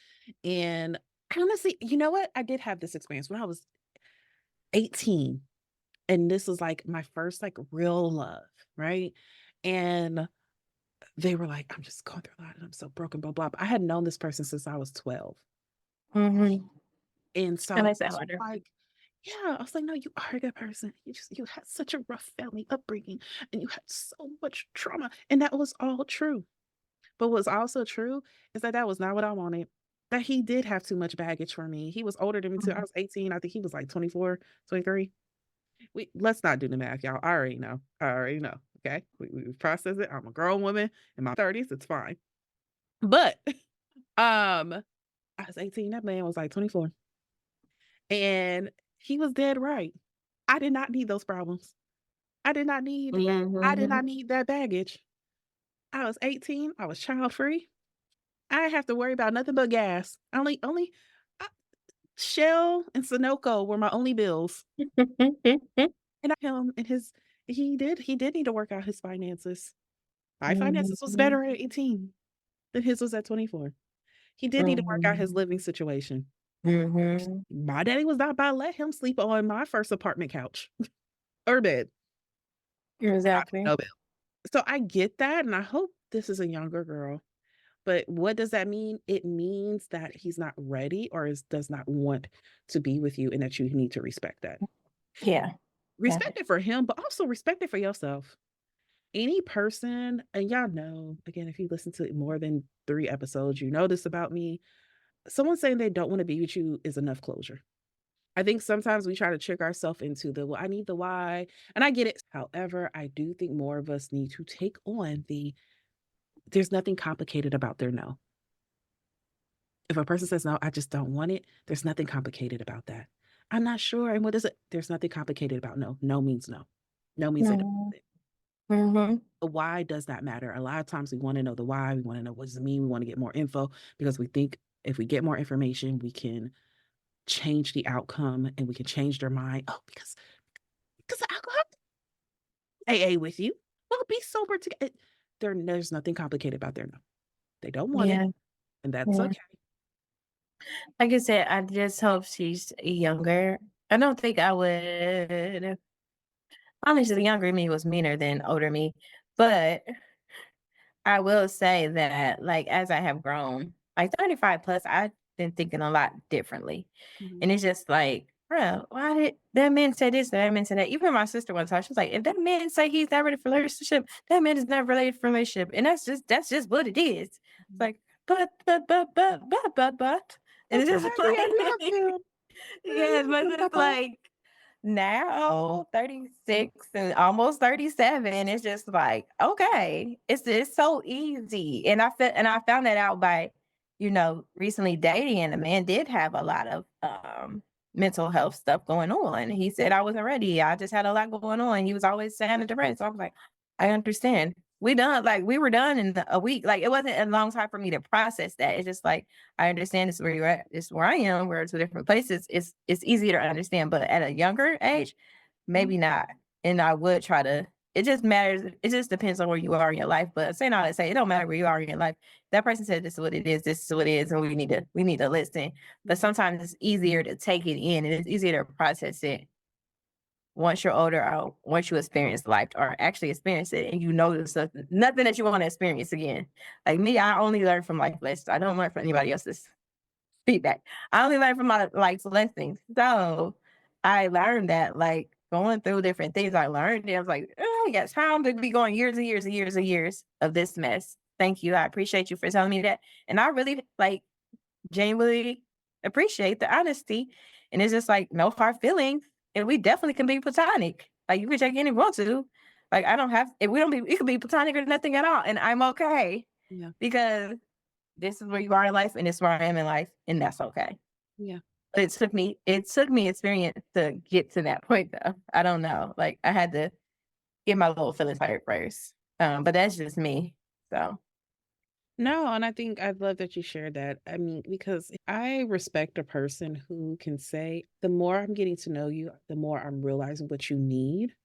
and honestly, you know what? I did have this experience when I was 18, and this was, like, my first, like, real love, right? And they were like, "I'm just going through a lot, and I'm so broken, blah, blah." But I had known this person since I was 12, mhm. and That so makes it it's harder. like yeah, I was like, "No, you are a good person. You had such a rough family upbringing, and you had so much trauma," and that was all true. But what's also true is that that was not what I wanted. That he did have too much baggage for me. He was older than me too. I Mhm, was 18. I think he was like 24, 23. Let's not do the math, y'all. I already know. I already know. Okay. We process it. I'm a grown woman in my 30s. It's fine. But um, I was 18. That man was like 24. And he was dead right. I did not need those problems. I did not need I did not mhm. need that baggage. I was 18. I was child free. I didn't have to worry about nothing but gas. Only uh, Shell and Sunoco were my only bills. And I him and his he did need to work out his finances. My finances was Mhm, better at 18 than his was at 24. He did need to work out his mhm, living situation. mhm. My daddy was not about to let him sleep on my first apartment couch or bed and not pay Exactly. no bill. So I get that, and I hope this is a younger girl. But what does that mean? It means that he's not ready or does not want to be with you and that you need to respect that. Yeah, yeah. Respect it for him, but also respect it for yourself. Any person, and y'all know, again, if you listen to more than 3 episodes, you know this about me. Someone saying they don't want to be with you is enough closure. I think sometimes we try to trick ourselves into the, well, I need the why, and I get it. However, I do think more of us need to take on there's nothing complicated about their no. If a person says, "No, I just don't want it," there's nothing complicated about that. "I'm not sure, and what is it?" There's nothing complicated about no. No means no. No means they don't Mhm, want it. mhm. The why does not matter. A lot of times we wanna know the why, we wanna know what does it mean, we wanna get more info because we think if we get more information, we can change the outcome and we can change their mind. "Oh, because the alcohol AA with you. We'll be sober together." There's nothing complicated about their no. They don't want it, Yeah, and that's yeah. okay. Like I said, I just hope she's younger. I don't think I would honestly, the younger me was meaner than older me, but I will say that, like, as I have grown, like 35 plus, I've been thinking a lot differently. Mhm. And it's just like, bro, why did that man say this, that man say that? Even my sister one time, she was like, if that man say he's not ready for a relationship, that man is not ready for a relationship. And that's just what it is. It's Mhm. like, but. And That's it's just okay, like, I love you. I yes, love but you, it's papa. like now 36 and almost 37, it's just like, okay, it's so easy. And I found that out by, recently dating, and the man did have a lot of mental health stuff going on. He said I wasn't ready. I just had a lot going on. He was always saying it depressed. So I was like, I understand. We were done in a week. Like it wasn't a long time for me to process that. It's just like I understand this is where you're at, this is where I am, we're two different places. It's easier to understand. But at a younger age, Mhm. maybe not. And I would try to it just matters. It just depends on where you are in your life. But saying all that say it don't matter where you are in your life. That person said this is what it is, this is what it is, and we need to listen. But Mhm. sometimes it's easier to take it in and it's easier to process it once you're older or once you experience life or actually experience it and you know there's nothing that you want to experience again. Like me, I only learn from life lessons. I don't learn from anybody else's feedback. I only learn from my life lessons. So I learned that like going through different things I learned, and I was like, oh, I got time to be going years and years and years and years of this mess. Thank you. I appreciate you for telling me that. And I really like genuinely appreciate the honesty. And it's just like no hard feelings. And we definitely can be platonic. Like you can check in if you want to. Like I don't have if we don't be it could be platonic or nothing at all. And I'm okay Yeah, because this is where you are in life and this is where I am in life. And that's okay. yeah, But it took me experience to get to that point though. I don't know. Like I had to get my little feelings hurt first. But that's just me. So No, and I think I love that you shared that. I mean, because I respect a person who can say, the more I'm getting to know you, the more I'm realizing what you need.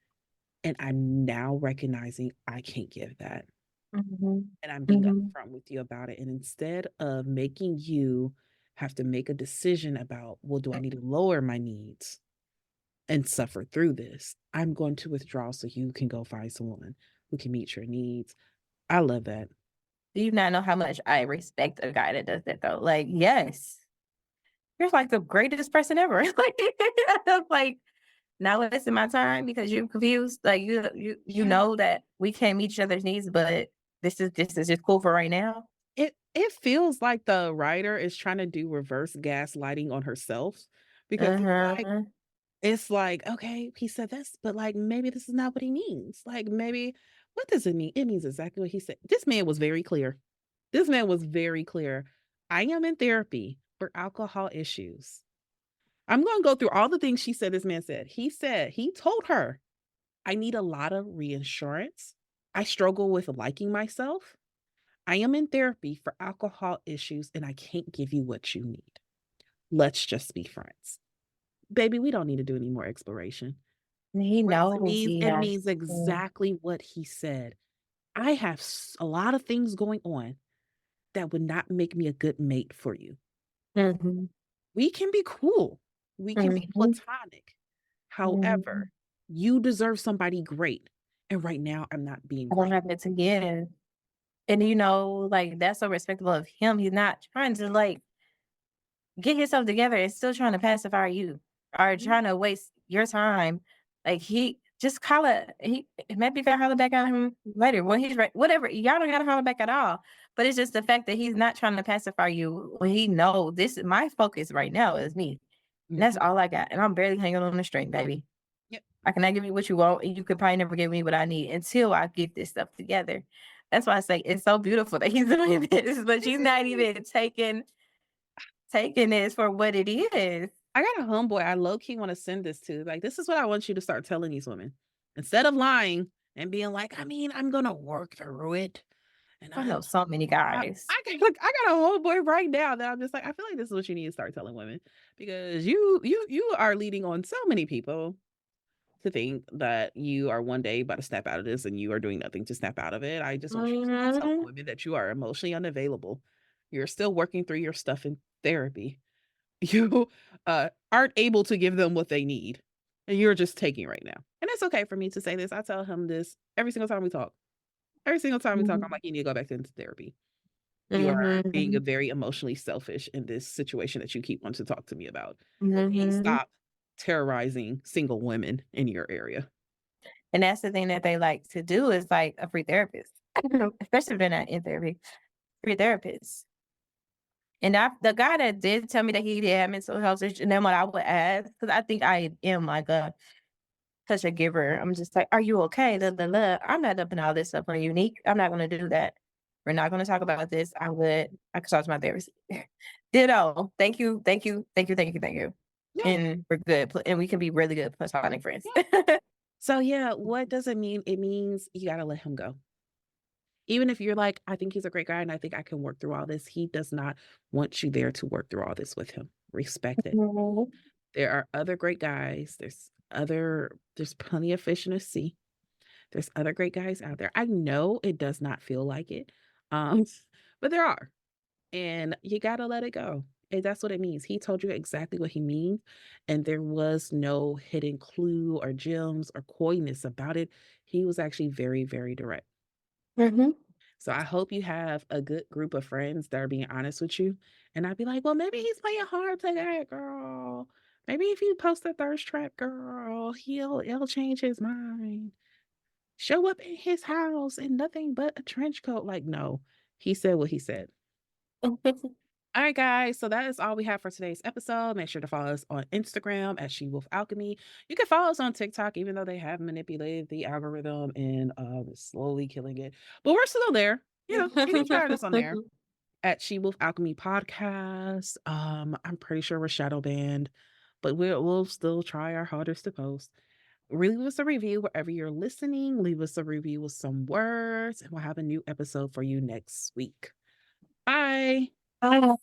And I'm now recognizing I can't give that. Mhm. And I'm being Mhm. upfront with you about it. And instead of making you have to make a decision about, well, do I need to lower my needs and suffer through this? I'm going to withdraw so you can go find someone who can meet your needs. I love that. Do you not know how much I respect a guy that does that though? Like, yes, you're like the greatest person ever. Like, not wasting my time because you're confused. Like you Yeah. know that we can't meet each other's needs, but this is just cool for right now. It feels like the writer is trying to do reverse gaslighting on herself because Uh-huh. it's like, okay, he said this, but like maybe this is not what he means. Like maybe what does it mean? It means exactly what he said. This man was very clear. This man was very clear. I am in therapy for alcohol issues. I'm going to go through all the things she said this man said. He told her, I need a lot of reassurance. I struggle with liking myself. I am in therapy for alcohol issues and I can't give you what you need. Let's just be friends. Baby, we don't need to do any more exploration. He knows he It has means to. exactly what he said. I have a lot of things going on that would not make me a good mate for you. Mhm. We can be cool. We can be Mhm. platonic. Mhm. However, you deserve somebody great. And right now, I'm not being I don't great. have it to give. And like that's so respectable of him. He's not trying to like get yourself together and still trying to pacify you or Mhm. trying to waste your time. Like he just call it he maybe if I holler back at him later when he's right, whatever. Y'all don't gotta holler back at all. But it's just the fact that he's not trying to pacify you when he know this is my focus right now is me. And that's Mhm. all I got. And I'm barely hanging on the string, baby. Yep. I cannot give you what you want, and you could probably never give me what I need until I get this stuff together. That's why I say it's so beautiful that he's doing this, but It she's not is. even taking this for what it is. I got a homeboy I low key want to send this to. Like, this is what I want you to start telling these women. Instead of lying and being like, I mean, I'm gonna work through it. And I I know so many guys. I got a homeboy right now that I'm just like, I feel like this is what you need to start telling women because you are leading on so many people to think that you are one day about to snap out of this and you are doing nothing to snap out of it. I just want you to start telling Mhm, women that you are emotionally unavailable. You're still working through your stuff in therapy. You aren't able to give them what they need. And you're just taking right now. And it's okay for me to say this. I tell him this every single time we talk. Every single time we talk, I'm mhm, like, you need to go back into therapy. You are being a mhm, very emotionally selfish in this situation that you keep wanting to talk to me about. Please mhm. stop terrorizing single women in your area. And that's the thing that they like to do is like a free therapist, especially if they're not in therapy. Free therapists. And the guy that did tell me that he did have mental health issues, and then what I would ask, because I think I am like a such a giver. I'm just like, "Are you okay?" Da, da, da. I'm not dumping all this stuff on Unique. I'm not gonna do that. We're not gonna talk about this. I could talk to my therapist. Ditto. Thank you, thank you, thank you, thank you, thank you. Yeah, And we're good, and we can be really good platonic friends. yeah. So yeah, what does it mean? It means you gotta let him go. Even if you're like, I think he's a great guy and I think I can work through all this, he does not want you there to work through all this with him. Respect it. Mhm. There are other great guys. There's plenty of fish in the sea. There's other great guys out there. I know it does not feel like it. Um, but there are. And you gotta let it go. And that's what it means. He told you exactly what he means, and there was no hidden clue or gems or coyness about it. He was actually very, very direct. Mhm. So I hope you have a good group of friends that are being honest with you. And I'd be like, well, maybe he's playing hard to that girl. Maybe if you post a thirst trap girl, he'll change his mind. Show up in his house in nothing but a trench coat. Like, no, he said what he said. All right, guys. So that is all we have for today's episode. Make sure to follow us on Instagram at She Wolf Alchemy. You can follow us on TikTok, even though they have manipulated the algorithm and slowly killing it. But we're still there. You can find us on there at She Wolf Alchemy Podcast. I'm pretty sure we're shadow banned, but we'll still try our hardest to post. Leave us a review wherever you're listening. Leave us a review with some words, and we'll have a new episode for you next week. Bye. Bye.